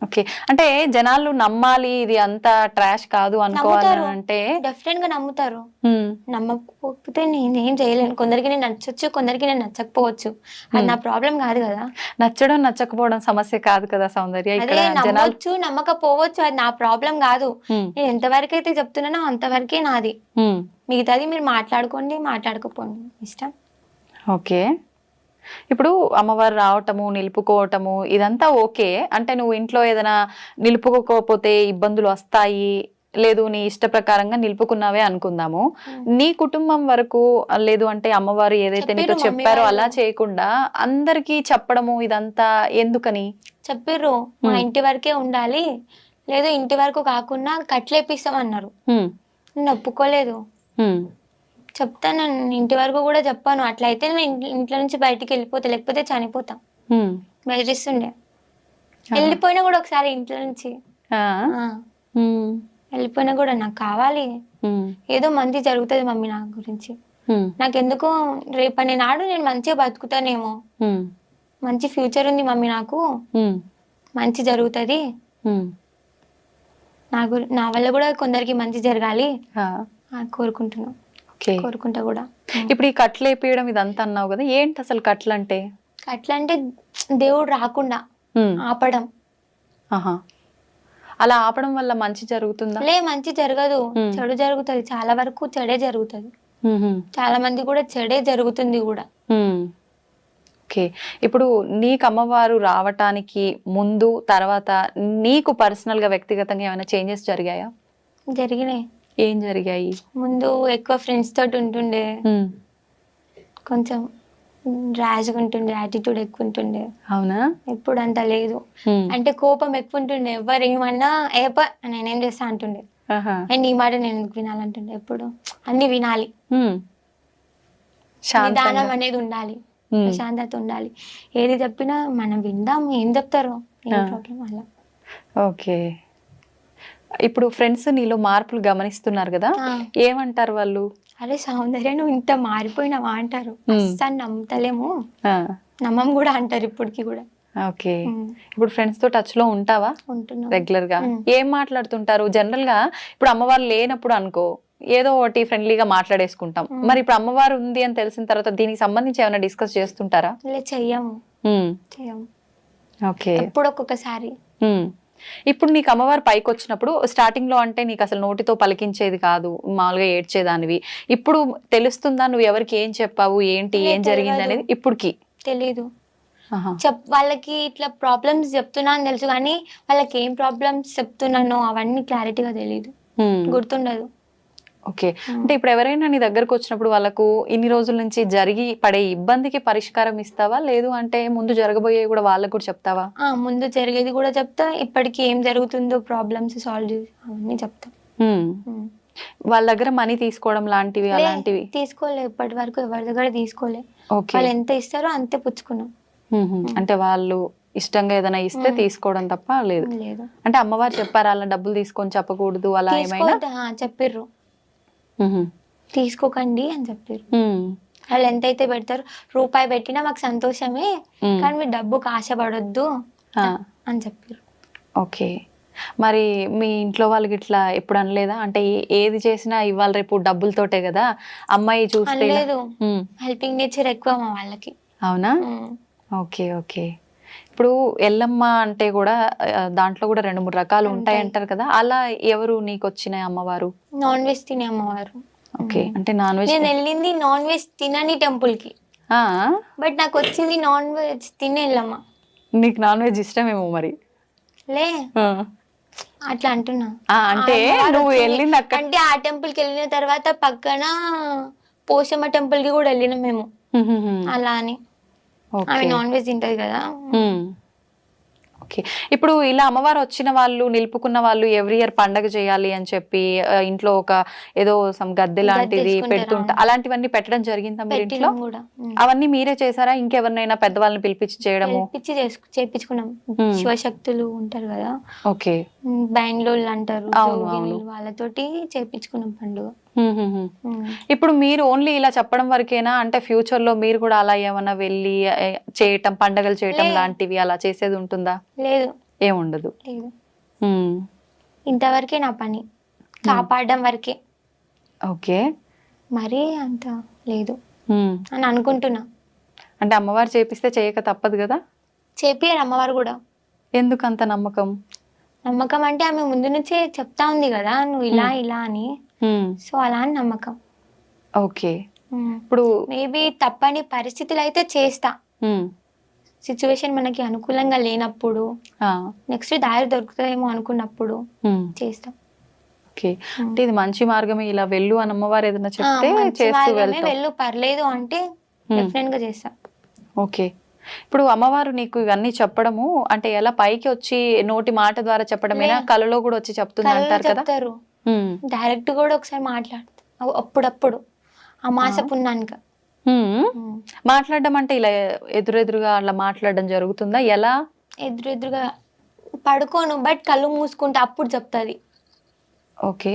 okay. అంటే జనాలు నమ్మాలి, ఇది అంతా ట్రాష్ కాదు అనుకోవాలి అంటే డెఫినెట్ గా నమ్ముతారు. నమ్మకపోతే నేనేం చేయలేను. కొందరికి నేను నచ్చొచ్చు, కొందరికి నేను నచ్చకపోవచ్చు, అది నా ప్రాబ్లం కాదు కదా. నచ్చడం నచ్చకపోవడం సమస్య కాదు కదా సౌందర్య. అదే నమ్మొచ్చు నమ్మకపోవచ్చు, అది నా ప్రాబ్లం కాదు. నేను ఎంతవరకు అయితే చెప్తున్నానో అంతవరకే నాది. మిగతాది మీరు మాట్లాడుకోండి, మాట్లాడుకోపోండి, ఇష్టం. ఓకే. ఇప్పుడు అమ్మవారు రావటము, నిలుపుకోవటము ఇదంతా ఓకే. అంటే నువ్వు ఇంట్లో ఏదైనా నిలుపుకోకపోతే ఇబ్బందులు వస్తాయి, లేదు నీ ఇష్ట ప్రకారంగా నిలుపుకున్నావే అనుకుందాము. నీ కుటుంబం వరకు లేదు అంటే అమ్మవారు ఏదైతే నీతో చెప్పారో అలా చేయకుండా అందరికి చెప్పడము ఇదంతా ఎందుకని? చెప్పిర్రు మా ఇంటి వరకే ఉండాలి, లేదు ఇంటి వరకు కాకుండా కట్లేపిస్తామన్నారు. నేను ఒప్పుకోలేదు. చెప్తాను, ఇంటి వరకు కూడా చెప్పాను. అట్లయితే నేను ఇంట్లో నుంచి బయటికి వెళ్ళిపోతా, లేకపోతే చనిపోతా. బెదిరిస్తుండే. వెళ్ళిపోయినా కూడా ఒకసారి ఇంట్లో నుంచి వెళ్ళిపోయినా కూడా నాకు కావాలి, ఏదో మంచి జరుగుతుంది మమ్మీ నా గురించి, నాకెందుకో రేపటి నాడు నేను మంచిగా బతుకుతానేమో, మంచి ఫ్యూచర్ ఉంది మమ్మీ నాకు, మంచి జరుగుతుంది, నా వల్ల కూడా కొందరికి మంచి జరగాలి కోరుకుంటున్నాను. కోరుకుంటా కూడా. ఇప్పుడు ఈ కట్లు వేపియడం ఇదంతా అన్నావు కదా, ఏంటి అసలు కట్లు అంటే? కట్లు అంటే దేవుడు రాకుండా ఆపడం. అలా ఆపడం వల్ల మంచి జరుగుతుందా? లే, మంచి జరగదు, చెడు జరుగుతుంది. చాలా వరకు చెడే జరుగుతుంది. చాలా మంది కూడా చెడే జరుగుతుంది కూడా. ఓకే. ఇప్పుడు నీకు అమ్మవారు రావటానికి ముందు తర్వాత నీకు పర్సనల్ గా వ్యక్తిగతంగా ఏమైనా చేంజెస్ జరిగాయా? జరిగినాయి. ఏం జరిగాయి? ముందు ఎక్కువ ఫ్రెండ్స్ తోటి ఉంటుండే, కొంచెం ర్యాష్గా ఉంటుండే, యాటిట్యూడ్ ఎక్కువ ఉంటుండే. అవునా? ఇప్పుడు అంత లేదు. అంటే కోపం ఎక్కువ ఉంటుండే, ఎవరు ఏమన్నా నేనేం చేస్తా అంటుండే, అండ్ ఈ మాట నేను ఎందుకు వినాలంటుండే. ఎప్పుడు అన్ని వినాలి, నిదానం అనేది ఉండాలి, ప్రశాంతత ఉండాలి. ఏది చెప్పినా మనం విందాం, ఏం చెప్తారో ఏం ప్రాబ్లం అలా. ఓకే. ఇప్పుడు ఫ్రెండ్స్ నీలో మార్పులు గమనిస్తున్నారు కదా, ఏమంటారు వాళ్ళు? అరే సౌందర్య నువ్వు ఇంత మారిపోయినావా అంటారు. అస్సలు నమ్ముతలేము, నమ్మం కూడా అంటారు ఇప్పటికి కూడా. ఓకే. ఇప్పుడు ఫ్రెండ్స్ తో టచ్ లో ఉంటావా? ఉంటున్నా రెగ్యులర్ గా. ఏం మాట్లాడుతుంటారు జనరల్ గా? ఇప్పుడు అమ్మవారు లేనప్పుడు అనుకో ఏదో ఒకటి ఫ్రెండ్లీగా మాట్లాడేసుకుంటాం, మరి ఇప్పుడు అమ్మవారు ఉంది అని తెలిసిన తర్వాత దీనికి సంబంధించి ఏమైనా డిస్కస్ చేస్తుంటారా? చెయ్యము. ఓకే. ఎప్పుడు ఒక్కొక్కసారి. ఇప్పుడు నీకు అమ్మవారు పైకి వచ్చినప్పుడు స్టార్టింగ్ లో అంటే నీకు అసలు నోటితో పలికించేది కాదు, మామూలుగా ఏడ్చేదానివి. ఇప్పుడు తెలుస్తుందా నువ్వు ఎవరికి ఏం చెప్పావు, ఏంటి ఏం జరిగింది అనేది? ఇప్పటికి తెలీదు. వాళ్ళకి ఇట్లా ప్రాబ్లమ్స్ చెప్తున్నా అని తెలుసు, కానీ వాళ్ళకి ఏం ప్రాబ్లమ్స్ చెప్తున్నానో అవన్నీ క్లారిటీగా తెలీదు, గుర్తుండదు. ఓకే. అంటే ఇప్పుడు ఎవరైనా నీ దగ్గరకు వచ్చినప్పుడు వాళ్ళకు ఇన్ని రోజుల నుంచి జరిగి పడే ఇబ్బందికి పరిష్కారం ఇస్తావా, లేదు అంటే ముందు జరగబోయేవి కూడా వాళ్ళకు కూడా చెప్తావా? ముందు జరిగేది కూడా చెప్తా, ఇప్పటికి ఏం జరుగుతుందో ప్రాబ్లమ్స్ సాల్వ్ చేసి అవన్నీ చెప్తా. వాళ్ళ దగ్గర మనీ తీసుకోవడం లాంటివి అలాంటివి తీసుకోలే, ఇప్పటి వరకు ఎవరి దగ్గర తీసుకోలే. వాళ్ళు ఎంత ఇస్తారో అంతే పుచ్చుకున్నాం. అంటే వాళ్ళు ఇష్టంగా ఏదైనా ఇస్తే తీసుకోవడం తప్ప లేదు. అంటే అమ్మవారు చెప్పారు అలా డబ్బులు తీసుకొని చెప్పకూడదు అలా ఏమైనా? చెప్పిర్రు, తీసుకోకండి అని చెప్పారు. వాళ్ళు ఎంతైతే పెడతారు, రూపాయి పెట్టినా మాకు సంతోషమే, కానీ మీరు డబ్బుకు ఆశపడొద్దు అని చెప్పారు. ఓకే. మరి మీ ఇంట్లో వాళ్ళకి ఇట్లా ఎప్పుడు అనలేదా? అంటే ఏది చేసినా ఇవాళ రేపు డబ్బులతోటే కదా, అమ్మాయి చూస్తే ఇలా- లేదు, ఉమ్, హెల్పింగ్ నేచర్ ఎక్కువ మా వాళ్ళకి. అవునా? Okay okay. ఇప్పుడు ఎల్లమ్మ అంటే కూడా దాంట్లో కూడా 2-3 రకాలు ఉంటాయి అంటారు కదా, అలా ఎవరు నీకు వచ్చిన అమ్మవారు? నాన్ వెజ్ తినే అమ్మవారు. ఓకే, అంటే నాన్ వెజ్. నేను వెళ్ళింది నాన్ వెజ్ తినని టెంపుల్ కి, బట్ నాకు వచ్చింది నాన్ వెజ్ తినే వెళ్ళమ్మ. నీకు నాన్ వెజ్ ఇష్టమేమో మరి. లే, ఆ. అట్లా అంటున్నా. అంటే ఆ అమ్మవారు నువ్వు వచ్చింది. వెళ్ళింది అక్కడ. అంటే ఆ టెంపుల్ కి వెళ్ళిన తర్వాత పక్కన పోషమ్మ టెంపుల్ కి కూడా వెళ్ళినాం మేము. అలా అని ఆమె నాన్ వెజ్ తింటది కదా. ఓకే. ఇప్పుడు ఇలా అమ్మవారు వచ్చిన వాళ్ళు, నిలుపుకున్న వాళ్ళు ఎవ్రీ ఇయర్ పండగ చేయాలి అని చెప్పి ఇంట్లో ఒక ఏదో సమ్ గద్దె లాంటిది తెచ్చుకుంటారు, పెడుతుంటా, అలాంటివన్నీ పెట్టడం జరిగిందా మీరు ఇంట్లో? పెట్టినాం కూడా. అవన్నీ మీరే చేసారా? ఇంకెవరినైనా పెద్దవాళ్ళని పిలిపించి చేయడము? చేపించుకున్నాం. శివశక్తులు ఉంటారు కదా, ఓకే. బెంగళూరు అంటారు, అవును, జోగిని, అవును. వాళ్ళతోటి చేపించుకున్నాం పండుగ. ఇప్పుడు మీరు ఓన్లీ ఇలా చెప్పడం వరకేనా? అంటే ఫ్యూచర్ లో మీరు కూడా అలా ఏమన్నా వెళ్ళి చేయటం, పండగలు చేయటం లాంటివి అలా చేసేది ఉంటుందా? లేదు, ఏముండదు. లేదు. ఇంతవరకే నా పని, కాపాడడం వరకే. ఓకే. మరి అంత లేదు అని అనుకుంటున్నా. అంటే అమ్మవారు చేపిస్తే చేయక తప్పదు కదా? చేపియారు అమ్మవారు కూడా. ఎందుకు అంత నమ్మకం? నమ్మకం అంటే ఆమె ముందు నుంచే చెప్తా ఉంది కదా, నువ్వు ఇలా ఇలా అని. సో అలా అని నమ్మకం. ఓకే. ఇప్పుడు మేబీ తప్పని పరిస్థితులు అయితే చేస్తా, సిచ్యువేషన్ మనకి అనుకూలంగా లేనప్పుడు, నెక్స్ట్ దారి దొరుకుతుందేమో అనుకున్నప్పుడు చేస్తాం. ఓకే. అంటే ఇది మంచి మార్గమే, ఇలా వెళ్ళు అని అమ్మవారు ఏదైనా చెప్తే చేస్తూ వెళ్తాం. వెళ్ళు పర్లేదు అంటే డెఫినెట్ గా చేస్తా. ఓకే. ఇప్పుడు అమ్మవారు నీకు ఇవన్నీ చెప్పడము అంటే ఎలా, పైకి వచ్చి నోటి మాట ద్వారా చెప్పడమేనా, కలలో కూడా వచ్చి చెప్తుంది అంటారు కదా? చెప్తారు, డైరెక్ట్ కూడా ఒకసారి మాట్లాడుతా అప్పుడప్పుడు అమాస పున్నానిక. మాట్లాడడం అంటే ఇలా ఎదురెదురుగా అలా మాట్లాడడం జరుగుతుందా? ఎలా? ఎదురెదురుగా పడుకోను, బట్ కళ్ళు మూసుకుంటే అప్పుడు చెప్తాది. ఓకే.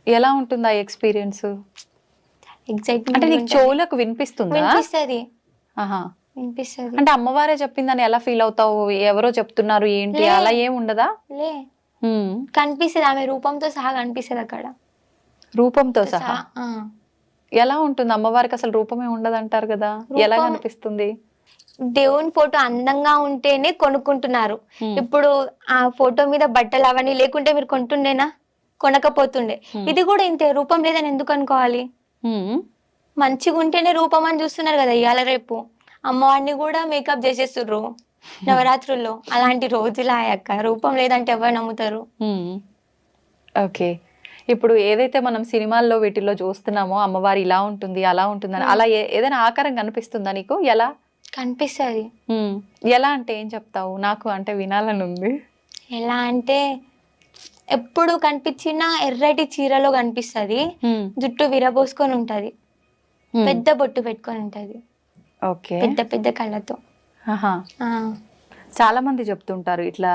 ఎలా ఉంటుంది ఆ ఎక్స్పీరియన్స్? ఎగ్జైట్మెంట్. అంటే నీకు చెవులకు వినిపిస్తుందా? వినిపిస్తది. ఆహా, వినిపిస్తది. అంటే అమ్మవారే చెప్పిందని ఎలా ఫీల్ అవుతావు? ఎవరో చెప్తున్నారు ఏంటి అలా ఏం ఉండదా? లే, కనిపిస్తది, ఆమె రూపంతో సహా కనిపిస్తది అక్కడ. రూపంతో సహా? ఎలా ఉంటుంది? అమ్మవారికి అసలు రూపమే ఉండదు అంటారు కదా, ఎలా కనిపిస్తుంది? దేవుని ఫోటో అందంగా ఉంటేనే కొనుక్కుంటున్నారు. ఇప్పుడు ఆ ఫోటో మీద బట్టలు అవన్నీ లేకుంటే మీరు కొంటుండేనా? కొనకపోతుండే. ఇది కూడా ఇంతే, రూపం లేదని ఎందుకు అనుకోవాలి? మంచిగా ఉంటేనే రూపం అని చూస్తున్నారు కదా ఇవాళ రేపు. అమ్మవారిని కూడా మేకప్ చేసేస్తుర్రు నవరాత్రుల్లో. అలాంటి రోజులు అయ్యాక రూపం లేదంటే ఎవరు నమ్ముతారు? ఓకే. ఇప్పుడు ఏదైతే మనం సినిమాల్లో వీటిల్లో చూస్తున్నామో అమ్మవారు ఇలా ఉంటుంది అలా ఉంటుందని, అలా ఏదైనా ఆకారం కనిపిస్తుందా నీకు? ఎలా కనిపిస్తుంది? ఎలా అంటే ఏం చెప్తావు? నాకు అంటే వినాలని ఉంది. ఎలా అంటే ఎప్పుడు కనిపించినా ఎర్రటి చీరలో కనిపిస్తుంది, జుట్టు విరబోసుకొని ఉంటది, పెద్ద బొట్టు పెట్టుకొని ఉంటది, పెద్ద పెద్ద కళ్ళతో. చాలా మంది చెప్తుంటారు ఇట్లా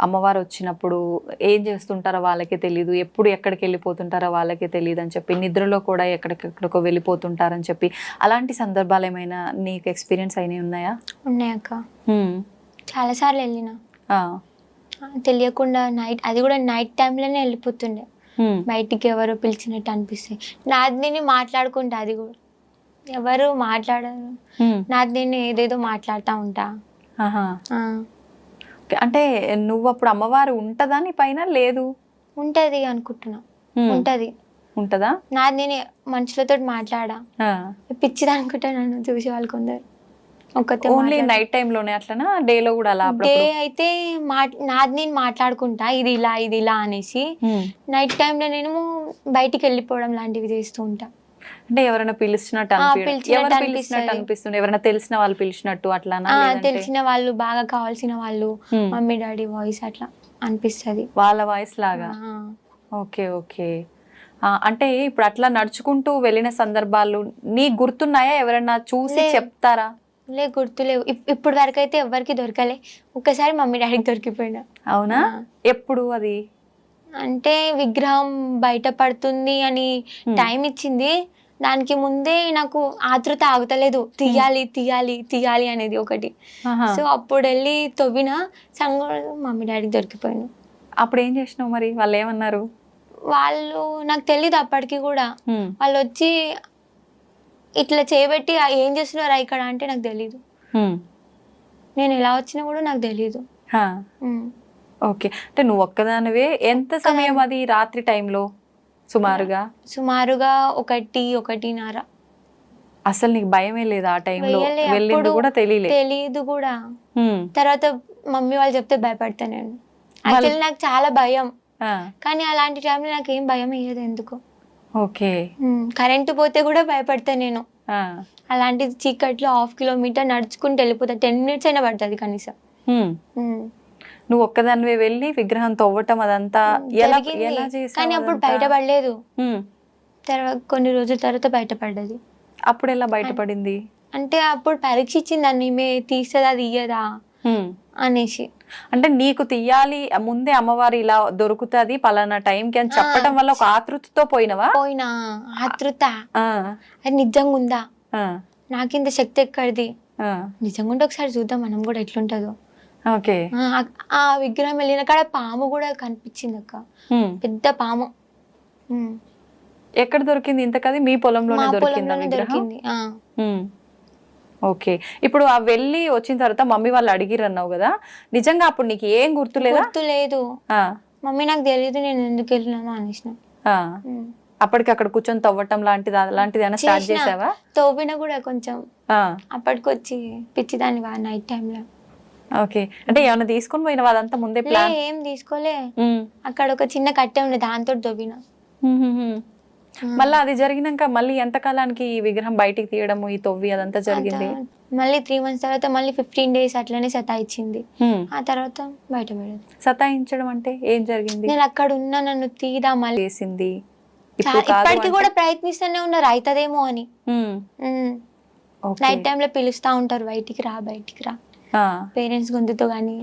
అమ్మవారు వచ్చినప్పుడు ఏం చేస్తుంటారో వాళ్ళకే తెలీదు, ఎప్పుడు ఎక్కడికి వెళ్ళిపోతుంటారో వాళ్ళకే తెలియదు అని చెప్పి, నిద్రలో కూడా ఎక్కడికెక్కడికో వెళ్ళిపోతుంటారని చెప్పి. అలాంటి సందర్భాలు ఏమైనా నీకు ఎక్స్పీరియన్స్ అయినవి ఉన్నాయా? ఉన్నాయక్క, చాలా సార్లు వెళ్ళినా. తెలియకుండా నైట్, అది కూడా నైట్ టైంలోనే వెళ్ళిపోతుండే, బయటికి ఎవరో పిలిచినట్టు అనిపిస్తాయి. నాది నేను మాట్లాడుకుంటా, అది కూడా ఎవరు మాట్లాడరు, నాది నేను ఏదేదో మాట్లాడుతూ ఉంటా. అంటే నువ్వు అప్పుడు అమ్మవారు ఉంటదా నీ పైన? లేదు, ఉంటది అనుకుంటున్నా. ఉంటదా? నాది నేను మనుషులతో మాట్లాడా, పిచ్చిది అనుకుంటా నన్ను చూసి వాళ్ళు కొందరు. ఓన్లీ నైట్ టైం లోనే అట్లనా? డే లో కూడా అలా? డే అయితే నాది నేను మాట్లాడుకుంటా, ఇది ఇలా ఇది ఇలా అనేసి. నైట్ టైంలో నేను బయటికి వెళ్ళిపోవడం లాంటివి చేస్తూ ఉంటా. అంటే ఎవరైనా పిలిచినట్టు అనిపిస్తుంది? ఎవరైనా తెలిసిన వాళ్ళు పిలిచినట్టు అట్లా? తెలిసిన వాళ్ళు, బాగా కావాల్సిన వాళ్ళు, మమ్మీ డాడీ వాయిస్ అట్లా అనిపిస్తుంది, వాళ్ళ వాయిస్ లాగా. Okay okay. అంటే ఇప్పుడు అట్లా నడుచుకుంటూ వెళ్ళిన సందర్భాలు నీకు గుర్తున్నాయా? ఎవరైనా చూసి చెప్తారా? లే, గుర్తులేవు. ఇప్పుడు వరకు అయితే ఎవరికి దొరకలే. ఒక్కసారి మమ్మీ డాడీకి దొరికిపోయినా. అవునా? ఎప్పుడు అది? అంటే విగ్రహం బయట పడుతుంది అని టైం ఇచ్చింది, దానికి ముందే నాకు ఆతృత ఆగుతలేదు, తీయాలి తీయాలి తీయాలి అనేది ఒకటి. సో అప్పుడు వెళ్ళి తవ్విన సంగ మమ్మీ డాడీకి దొరికిపోయాను. అప్పుడు ఏం చేసినావు మరి? వాళ్ళు ఏమన్నారు? వాళ్ళు నాకు తెలీదు అప్పటికి కూడా. వాళ్ళు వచ్చి ఇట్లా చేయబెట్టి ఏం చేస్తున్నారా ఇక్కడ అంటే నాకు తెలీదు. నేను ఎలా వచ్చినా కూడా నాకు తెలీదు. ఓకే, అంటే నువ్వు ఒక్కదానివే. ఎంత సమయం అది రాత్రి టైంలో సుమారుగా? సుమారుగా 1-1:30. అసలు నీకు భయమే లేదా ఆ టైంలో? వెళ్ళింది కూడా తెలీదు కూడా. తర్వాత మమ్మీ వాళ్ళు చెప్తే భయపడతా నేను. యాక్చువల్లీ నాకు చాలా భయం, కానీ అలాంటి టైంలో నాకు ఏం భయం అయ్యేది ఎందుకు. ఓకే. కరెంటు పోతే కూడా భయపడతా నేను. అలాంటిది చీకట్లో 1/2 కిలోమీటర్ నడుచుకుంటూ వెళ్ళిపోతా. 10 minutes అయినా పడుతుంది కనీసం. నువ్వు ఒక్కదానివే వెళ్ళి విగ్రహం తవ్వటం అదంతా ఎలా చేసావు? కానీ అప్పుడు బయటపడలేదు. తర్వాత కొన్ని రోజుల తర్వాత బయటపడ్డది. అప్పుడు ఎలా బయటపడింది అంటే అప్పుడు పరీక్ష ఇచ్చింది దాన్ని, ఈమె తీసేదా తీయదా అనేసి. అంటే నీకు తీయాలి ముందే అమ్మవారు ఇలా దొరుకుతుంది పలానా టైంకి అని చెప్పడం వల్ల ఒక ఆతృతతో పోయినవా? పోయినా ఆతృత. అది నిజంగా ఉందా, నాకింత శక్తి ఎక్కడిది, నిజంగా ఉంటే ఒకసారి చూద్దాం మనం కూడా ఎట్లుంటదో. ఓకే. ఆ విగ్రహం వెళ్ళిన కాడ పాము కూడా కనిపించింది అక్క, పెద్ద పాము. ఎక్కడ దొరికింది ఇంతకది? మీ పొలంలోనే దొరికింది. ఓకే. ఇప్పుడు ఆ వెళ్ళి వచ్చిన తర్వాత మమ్మీ వాళ్ళు అడిగిరు అన్నావు కదా, నిజంగా అప్పుడు నీకు ఏం గుర్తులేదు? మమ్మీ నాకు తెలియదు నేను ఎందుకు వెళ్ళినాను అనేసిన. అప్పటికి అక్కడ కూర్చొని తవ్వటం అలాంటిది ఏమైనా స్టార్ట్ చేసావా? తవ్విన కూడా కొంచెం అప్పటికొచ్చి పిచ్చిదాన్ని నైట్ టైంలో. ఓకే. అంటే ఏమైనా తీసుకొని పోయినా అదంతా ముందే ప్లాన్? ఏం తీసుకోలే. అక్కడ ఒక చిన్న కట్టె ఉండే దాంతో తవ్విన. మళ్ళీ అది జరిగినాక మళ్ళీ ఎంత కాలానికి ఈ విగ్రహం బయటికి తీయడము ఈ తవ్వి అదంతా జరిగింది? మళ్ళీ 3 months తర్వాత మళ్ళీ 15 days అట్లనే సతాయించింది. ఆ తర్వాత బయటపడేది. సతాయించడం అంటే ఏం జరిగింది? నేను అక్కడ ఉన్నా, నన్ను తీదా మళ్ళీ చేసింది. ఇప్పటికి కూడా ప్రయత్నిస్తూనే ఉన్నారు అవుతుందేమో అని. నైట్ టైంలో పిలుస్తా ఉంటారు, బయటికి రా బయటికి రా. పేరెంట్స్ గొంతుతో గానీ,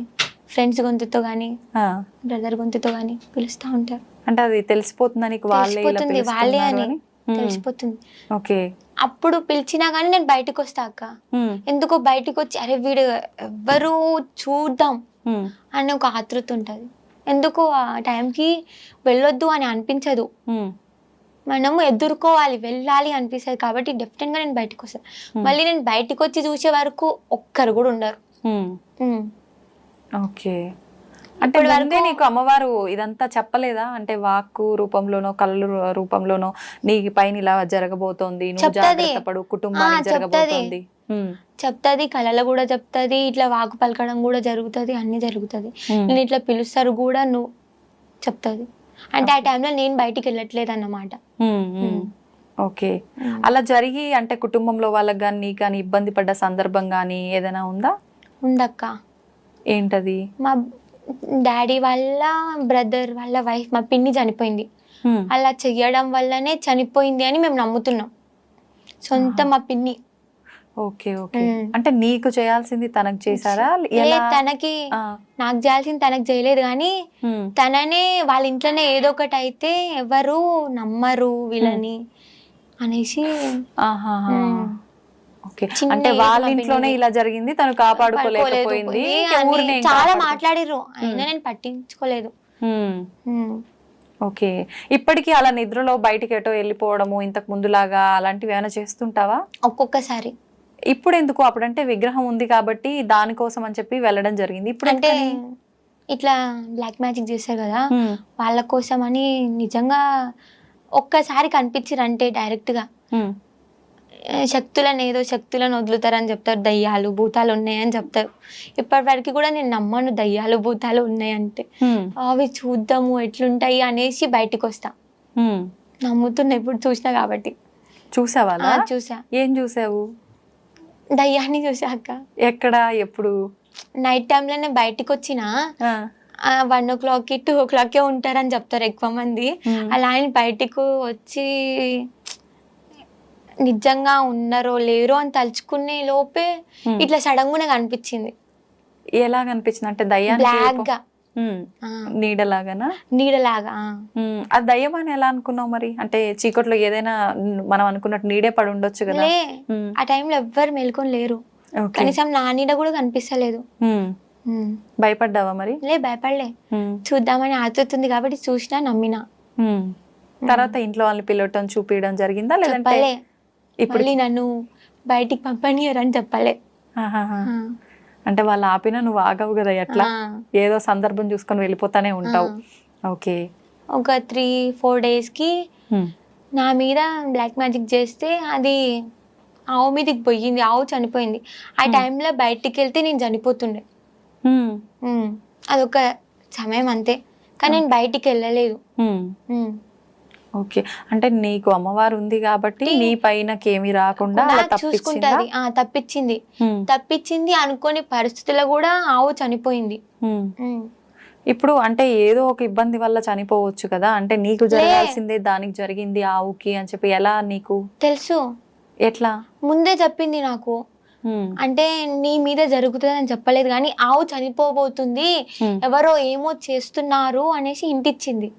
ఫ్రెండ్స్ గొంతుతో గానీ, బ్రదర్ గొంతుతో గానీ పిలుస్తా ఉంటారు. అంటే అది తెలిసిపోతుందా నీకు? వాళ్ళే అని తెలిసిపోతుంది. ఓకే. అప్పుడు పిలిచినా గానీ నేను బయటకు వస్తా అక్క. ఎందుకో బయటకు వచ్చి అరే వీడు ఎవ్వరు చూద్దాం అని ఒక ఆతృత ఉంటది. ఎందుకు ఆ టైంకి వెళ్ళొద్దు అని అనిపించదు, మనము ఎదుర్కోవాలి వెళ్ళాలి అనిపిస్తుంది. కాబట్టి డెఫినెట్ గా నేను బయటకు వస్తాను. మళ్ళీ నేను బయటకు వచ్చి చూసే వరకు ఒక్కరు కూడా ఉండరు. ఓకే. అంటే ముందే నీకు అమ్మవారు ఇదంతా చెప్పలేదా? అంటే వాక్కు రూపంలోనో కళ్ళు రూపంలోనో నీ పైన ఇలా జరగబోతోంది, నువ్వు జాగ్రత్త పడు, కుటుంబానికి జరగబోతోంది చెప్తాది. కళలో కూడా చెప్తాది, ఇట్లా వాకు పలకడం కూడా జరుగుతుంది, అన్ని జరుగుతుంది. నేను ఇట్లా పిలుస్తారు కూడా నువ్వు చెప్తాది. అంటే ఆ టైంలో నేను బయటికి వెళ్ళట్లేదు అన్నమాట. ఓకే. అలా జరిగి అంటే కుటుంబంలో వాళ్ళకి కానీ నీకు కానీ ఇబ్బంది పడ్డ సందర్భం కానీ ఏదైనా ఉందా? ఉందక్క. ఏంటది? మా డాడీ వాళ్ళ బ్రదర్ వాళ్ళ వైఫ్, మా పిన్ని చనిపోయింది. అలా చెయ్యడం వల్లనే చనిపోయింది అని మేము నమ్ముతున్నాం. సొంత మా పిన్ని. ఓకే. ఓకే. అంటే నీకు చేయాల్సింది తనకు చేశారా? తనకి నాకు చేయాల్సింది తనకు చేయలేదు, కానీ తననే వాళ్ళ ఇంట్లోనే ఏదో ఒకటి అయితే ఎవరు నమ్మరు వీళ్ళని అనేసి. అంటే వాళ్ళ ఇంట్లోనే ఇలా జరిగింది, తను కాపాడుకోలేకపోయింది. చాలా మాట్లాడిర్రు, అయినా నేను పట్టించుకోలేదు. ఓకే. ఇప్పటికీ అలా నిద్రలో బయటికి ఎటో వెళ్ళిపోవడము ఇంతకు ముందులాగా అలాంటివి ఏమైనా చేస్తుంటావా? ఒక్కొక్కసారి. ఇప్పుడు ఎందుకు? అప్పుడంటే విగ్రహం ఉంది కాబట్టి దానికోసం అని చెప్పి వెళ్ళడం జరిగింది. ఇప్పుడు అంటే ఇట్లా బ్లాక్ మ్యాజిక్ చేస్తారు కదా, వాళ్ళ కోసం అని నిజంగా ఒక్కసారి కనిపించారు అంటే డైరెక్ట్ గా శక్తులను ఏదో శక్తులను వదులుతారని చెప్తారు, దయ్యాలు భూతాలు ఉన్నాయని చెప్తారు. ఇప్పటి వరకు కూడా నేను నమ్మను దయ్యాలు భూతాలు ఉన్నాయంటే. అవి చూద్దాము ఎట్లుంటాయి అనేసి బయటకు వస్తా. నమ్ముతున్నా ఇప్పుడు చూసినా కాబట్టి. చూసావా? చూసా. ఏం చూసావు? దయ్యాన్ని చూసాక. ఎక్కడ? ఎప్పుడు? నైట్ టైంలో నేను బయటకు వచ్చిన 1 o'clock 2 o'clock ఉంటారని చెప్తారు ఎక్కువ మంది. అలా అని బయటకు వచ్చి నిజంగా ఉన్నారో లేరో అని తలుచుకునే లోపే ఇట్లా సడన్ గా కనిపించింది. ఎలా కనిపించింది? అంటే దయ్యాన్ని బ్లాక్ గా నీడలాగానా? నీడలాగా. ఆ దయ్యం అని ఎలా అనుకున్నావు మరి? అంటే చీకట్లో ఏదైనా మనం అనుకున్నట్టు నీడే పడి ఉండొచ్చు కదా. ఆ టైంలో ఎవ్వరు మేల్కొని లేరు, కనీసం నా నీడ కూడా కనిపిస్తలేదు. భయపడ్డావా మరి? లే భయపడలే, చూద్దామని ఆతుతుంది కాబట్టి చూసినా నమ్మినా. తర్వాత ఇంట్లో వాళ్ళని పిలవటం చూపించడం జరిగిందా లేదంటే చెప్పలే, ఇప్పుడు మళ్ళీ నన్ను బయటికి పంపనియరని చెప్పలే. అంటే వాళ్ళు ఆపినా నువ్వు ఆగవు కదా, ఎట్లా ఏదో సందర్భం చూసుకొని వెళ్ళిపోతానే ఉంటావు. ఓకే. ఒక 3-4 డేస్కి నా మీద బ్లాక్ మ్యాజిక్ చేస్తే అది ఆవు మీదకి పోయింది, ఆవు చనిపోయింది. ఆ టైంలో బయటికి వెళ్తే నేను చనిపోతుండే. అదొక సమయం అంతే, కానీ నేను బయటికి వెళ్ళలేదు. ఓకే. అంటే నీకు అమ్మవారు ఉంది కాబట్టి నీ పైనకి ఏమి రాకుండా చూసుకుంటది. తప్పించింది అనుకోని పరిస్థితుల్లో కూడా ఆవు చనిపోయింది. ఇప్పుడు అంటే ఏదో ఒక ఇబ్బంది వల్ల చనిపోవచ్చు కదా, అంటే నీకు జరగాల్సిందే దానికి జరిగింది ఆవుకి అని చెప్పి ఎలా నీకు తెలుసు? ఎట్లా? ముందే చెప్పింది నాకు. అంటే నీ మీద జరుగుతుంది అని చెప్పలేదు, కానీ ఆవు చనిపోబోతుంది, ఎవరో ఏమో చేస్తున్నారు అనేసి ఇంటిచ్చింది.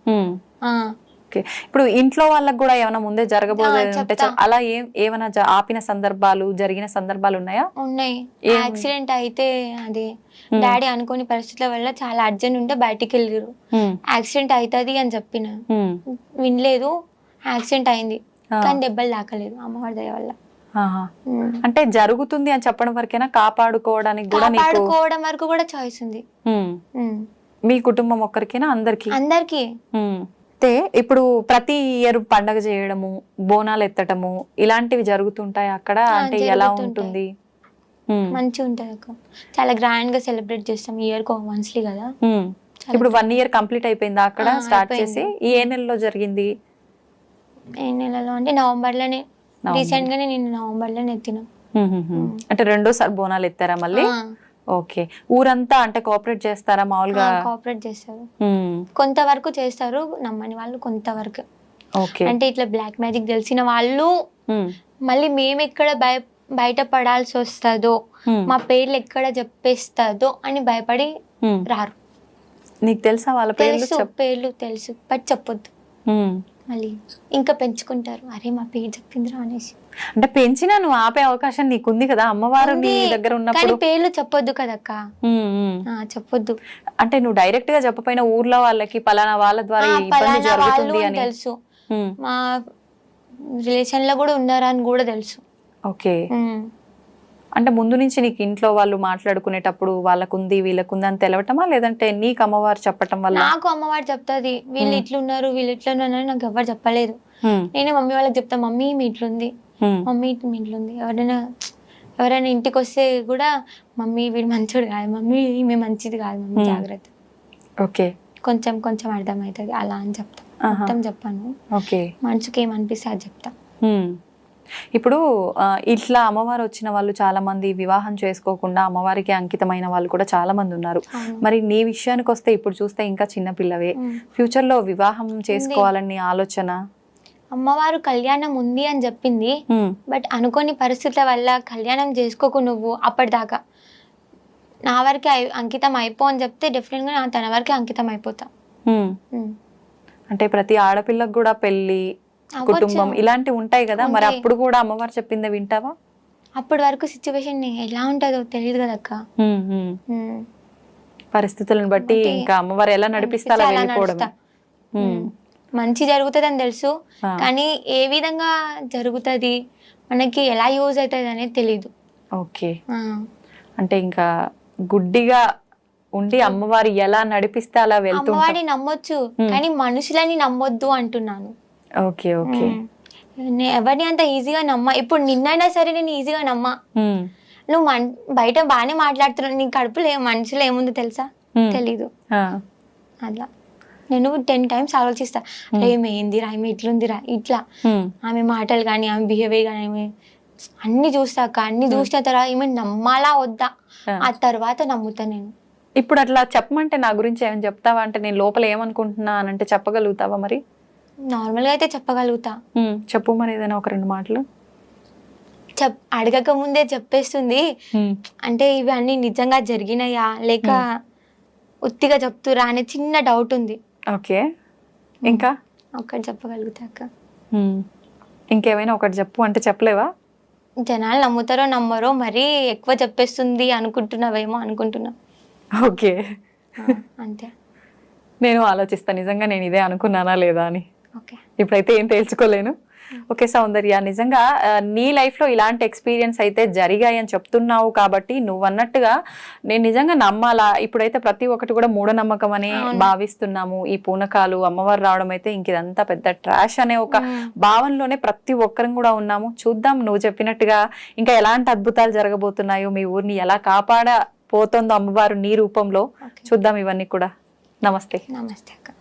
ఇప్పుడు ఇంట్లో వాళ్ళకి కూడా ఏమైనా ముందే జరగబోతుంటే అలా ఏమైనా ఆపిన సందర్భాలు జరిగిన సందర్భాలు ఉన్నాయా? ఉన్నాయి. యాక్సిడెంట్ అయితే అది డాడీ అనుకోని పరిస్థితుల వల్ల చాలా అర్జెంట్ ఉంటే బయటికి వెళ్ళారు. యాక్సిడెంట్ అవుతుంది అని చెప్పిన, వినలేదు. యాక్సిడెంట్ అయింది, కానీ దెబ్బలు తాకలేదు అమ్మవారి దయ వల్ల. అంటే జరుగుతుంది అని చెప్పడం వరకేనా, కాపాడుకోవడానికి కూడా కాపాడుకోవడం వరకు కూడా చాయిస్ ఉంది. మీ కుటుంబం ఒక్కరికేనా అందరికి? అందరికి. అయితే ఇప్పుడు ప్రతి ఇయర్ పండగ చేయడము, బోనాలు ఎత్తటము ఇలాంటివి జరుగుతుంటాయి అక్కడ, అంటే ఎలా ఉంటుంది? మంచిగా ఉంటది అక్క, చాలా గ్రాండ్ గా సెలబ్రేట్ చేస్తాం. ఇయర్ కి మంత్లీ కదా. ఇప్పుడు 1 year కంప్లీట్ అయిపోయిందా అక్కడ స్టార్ట్ చేసి? ఏ నెలలో జరిగింది? ఏ నెలలో అంటే నవంబర్ లోనే, రీసెంట్ గానే నేను నవంబర్ లోనే ఎత్తినా. అంటే రెండోసారి బోనాలు ఎత్తారా మళ్ళీ? ఓకే. ఊరంతా అంటే కోఆపరేట్ చేస్తారా మామూలుగా? కోఆపరేట్ చేస్తారు, కొంతవరకు చేస్తారు, నమ్మని వాళ్ళు కొంతవరకు. ఓకే. అంటే ఇట్లా బ్లాక్ మ్యాజిక్ తెలిసిన వాళ్ళు మళ్ళీ మేము ఎక్కడ బయట పడాల్సి వస్తుందో, మా పేర్లు ఎక్కడ చెప్పేస్తుందో అని భయపడి రారు. నీకు తెలుసా వాళ్ళ పేర్లు? పేర్లు తెలుసు, బట్ చెప్పొద్దు. మళ్ళీ ఇంకా పెంచుకుంటారు, అరే మా పేరు చెప్పిందిరా అనేసి. అంటే పెంచినా నువ్వు ఆపే అవకాశం నీకుంది కదా, అమ్మవారు నీ దగ్గర ఉన్నప్పుడు. పేర్లు చెప్పొద్దు కదక్క, చెప్పొద్దు. అంటే నువ్వు డైరెక్ట్ గా చెప్పపోయినా ఊర్లో వాళ్ళకి పలానా వాళ్ళ ద్వారా ఇబ్బంది జరుగుతుంది అని తెలుసు, మా రిలేషన్ లో కూడా ఉన్నారని కూడా తెలుసు. ఓకే. అంటే ముందు నుంచి నీకు ఇంట్లో వాళ్ళు మాట్లాడుకునేటప్పుడు వాళ్ళకుంది వీళ్ళకుంది అని తెలవటమా, లేదంటే నీకు అమ్మవారు చెప్పటం వల్ల? నాకు అమ్మవారు చెప్తాది, వీళ్ళు ఇట్లున్నారు వీళ్ళు ఇట్లున్నారు, నాకు ఎవరు చెప్పలేదు. నేనే మమ్మీ వాళ్ళకి చెప్తా, మమ్మీ మీ ఇట్లుంది, మమ్మీ మీ ఇట్లుంది. ఎవరైనా ఇంటికి వస్తే కూడా మమ్మీ వీడు మంచోడు కాదు, మమ్మీ ఈమె మంచిది కాదు, మమ్మీ జాగ్రత్త. ఓకే. కొంచెం కొంచెం అర్థమవుతుంది అలా అని చెప్తా, మొత్తం చెప్పాను. ఓకే. మనసుకి ఏమనిపిస్తే అది చెప్తా. ఇప్పుడు ఇట్లా అమ్మవారు వచ్చిన వాళ్ళు చాలా మంది వివాహం చేసుకోకుండా అమ్మవారికి అంకితమైన వాళ్ళు కూడా చాలా మంది ఉన్నారు. మరి నీ విషయానికి వస్తే ఇప్పుడు చూస్తే ఇంకా చిన్న పిల్లవే, ఫ్యూచర్ లో వివాహం చేసుకోవాలని ఆలోచన? అమ్మవారు కళ్యాణం ఉంది అని చెప్పింది, బట్ అనుకోని పరిస్థితుల వల్ల కళ్యాణం చేసుకోకు నువ్వు అప్పటిదాకా, నా వరకే అంకితం అయిపో అని చెప్తే డెఫినెట్ గా తన వరకే అంకితం అయిపోతా. అంటే ప్రతి ఆడపిల్లకు కూడా పెళ్లి, కుటుంబం ఇలాంటివి ఉంటాయి కదా, మరి అప్పుడు కూడా అమ్మవారు చెప్పిందే వింటావా? అప్పటి వరకు సిచ్యువేషన్ ఎలా ఉంటుందో తెలియదు కదక్క, పరిస్థితులను బట్టి ఇంకా అమ్మవారు ఎలా నడిపిస్తారో వెళ్ళిపోవడం. మంచి జరుగుతుంది అని తెలుసు, కానీ ఏ విధంగా జరుగుతుంది, మనకి ఎలా యూజ్ అవుతుంది అనేది తెలీదు. ఓకే. అంటే ఇంకా గుడ్డిగా ఉండి అమ్మవారు ఎలా నడిపిస్తే అలా వెళ్తుంది. అమ్మవారిని నమ్మొచ్చు, కానీ మనుషులని నమ్మొద్దు అంటున్నాను. ఓకే. ఓకే. ఎవరిని అంత ఈజీగా నమ్మ, ఇప్పుడు నిన్నైనా సరే నేను ఈజీగా నమ్మా. నువ్వు బయట బాగానే మాట్లాడుతున్నావు, నీ కడుపులో మనుషులు ఏముందో తెలుసా? తెలీదు. అట్లా నేను 10 times ఆలోచిస్తా, ఏమి ఏందిరా, ఆమె ఇట్లుందిరా, ఇట్లా ఆమె మాటలు కానీ ఆమె బిహేవియర్ కానీ ఆమె అన్ని చూస్తాక, అన్ని చూసిన తర్వాత ఈమె నమ్మాలా వద్దా, ఆ తర్వాత నమ్ముతా నేను. ఇప్పుడు అట్లా చెప్పమంటే నా గురించి ఏమని చెప్తావా? అంటే నేను లోపల ఏమనుకుంటున్నా అని అంటే చెప్పగలుగుతావా? మరి నార్మల్ గా అయితే చెప్పగలుగుతా. చెప్పు మరి ఏదైనా ఒక 2 మాటలు. అడగక ముందే చెప్పేస్తుంది, అంటే ఇవి అన్ని నిజంగా జరిగినాయా లేక ఉత్తిగా చెప్తురా అనే చిన్న డౌట్ ఉంది. ఓకే. ఇంకా ఒకటి చెప్పగలుగుతా అక్క. ఇంకేమైనా ఒకటి చెప్పు అంటే చెప్పలేవా? జనాలు నమ్ముతారో నమ్మరో, మరీ ఎక్కువ చెప్పేస్తుంది అనుకుంటున్నావేమో అనుకుంటున్నా. ఓకే, అంతే. నేను ఆలోచిస్తాను నిజంగా నేను ఇదే అనుకున్నానా లేదా అని. ఓకే. ఇప్పుడైతే ఏం తేల్చుకోలేను. ఓకే సౌందర్య, నిజంగా నీ లైఫ్లో ఇలాంటి ఎక్స్పీరియన్స్ అయితే జరిగాయని చెప్తున్నావు కాబట్టి నువ్వు అన్నట్టుగా నేను నిజంగా నమ్మాలా? ఇప్పుడైతే ప్రతి ఒక్కటి కూడా మూఢనమ్మకం అని భావిస్తున్నాము. ఈ పూనకాలు, అమ్మవారు రావడం అయితే ఇంక ఇదంతా పెద్ద ట్రాష్ అనే ఒక భావనలోనే ప్రతి ఒక్కరం కూడా ఉన్నాము. చూద్దాం నువ్వు చెప్పినట్టుగా ఇంకా ఎలాంటి అద్భుతాలు జరగబోతున్నాయో, మీ ఊరిని ఎలా కాపాడపోతుందో అమ్మవారు నీ రూపంలో. చూద్దాం ఇవన్నీ కూడా. నమస్తే. నమస్తే అక్క.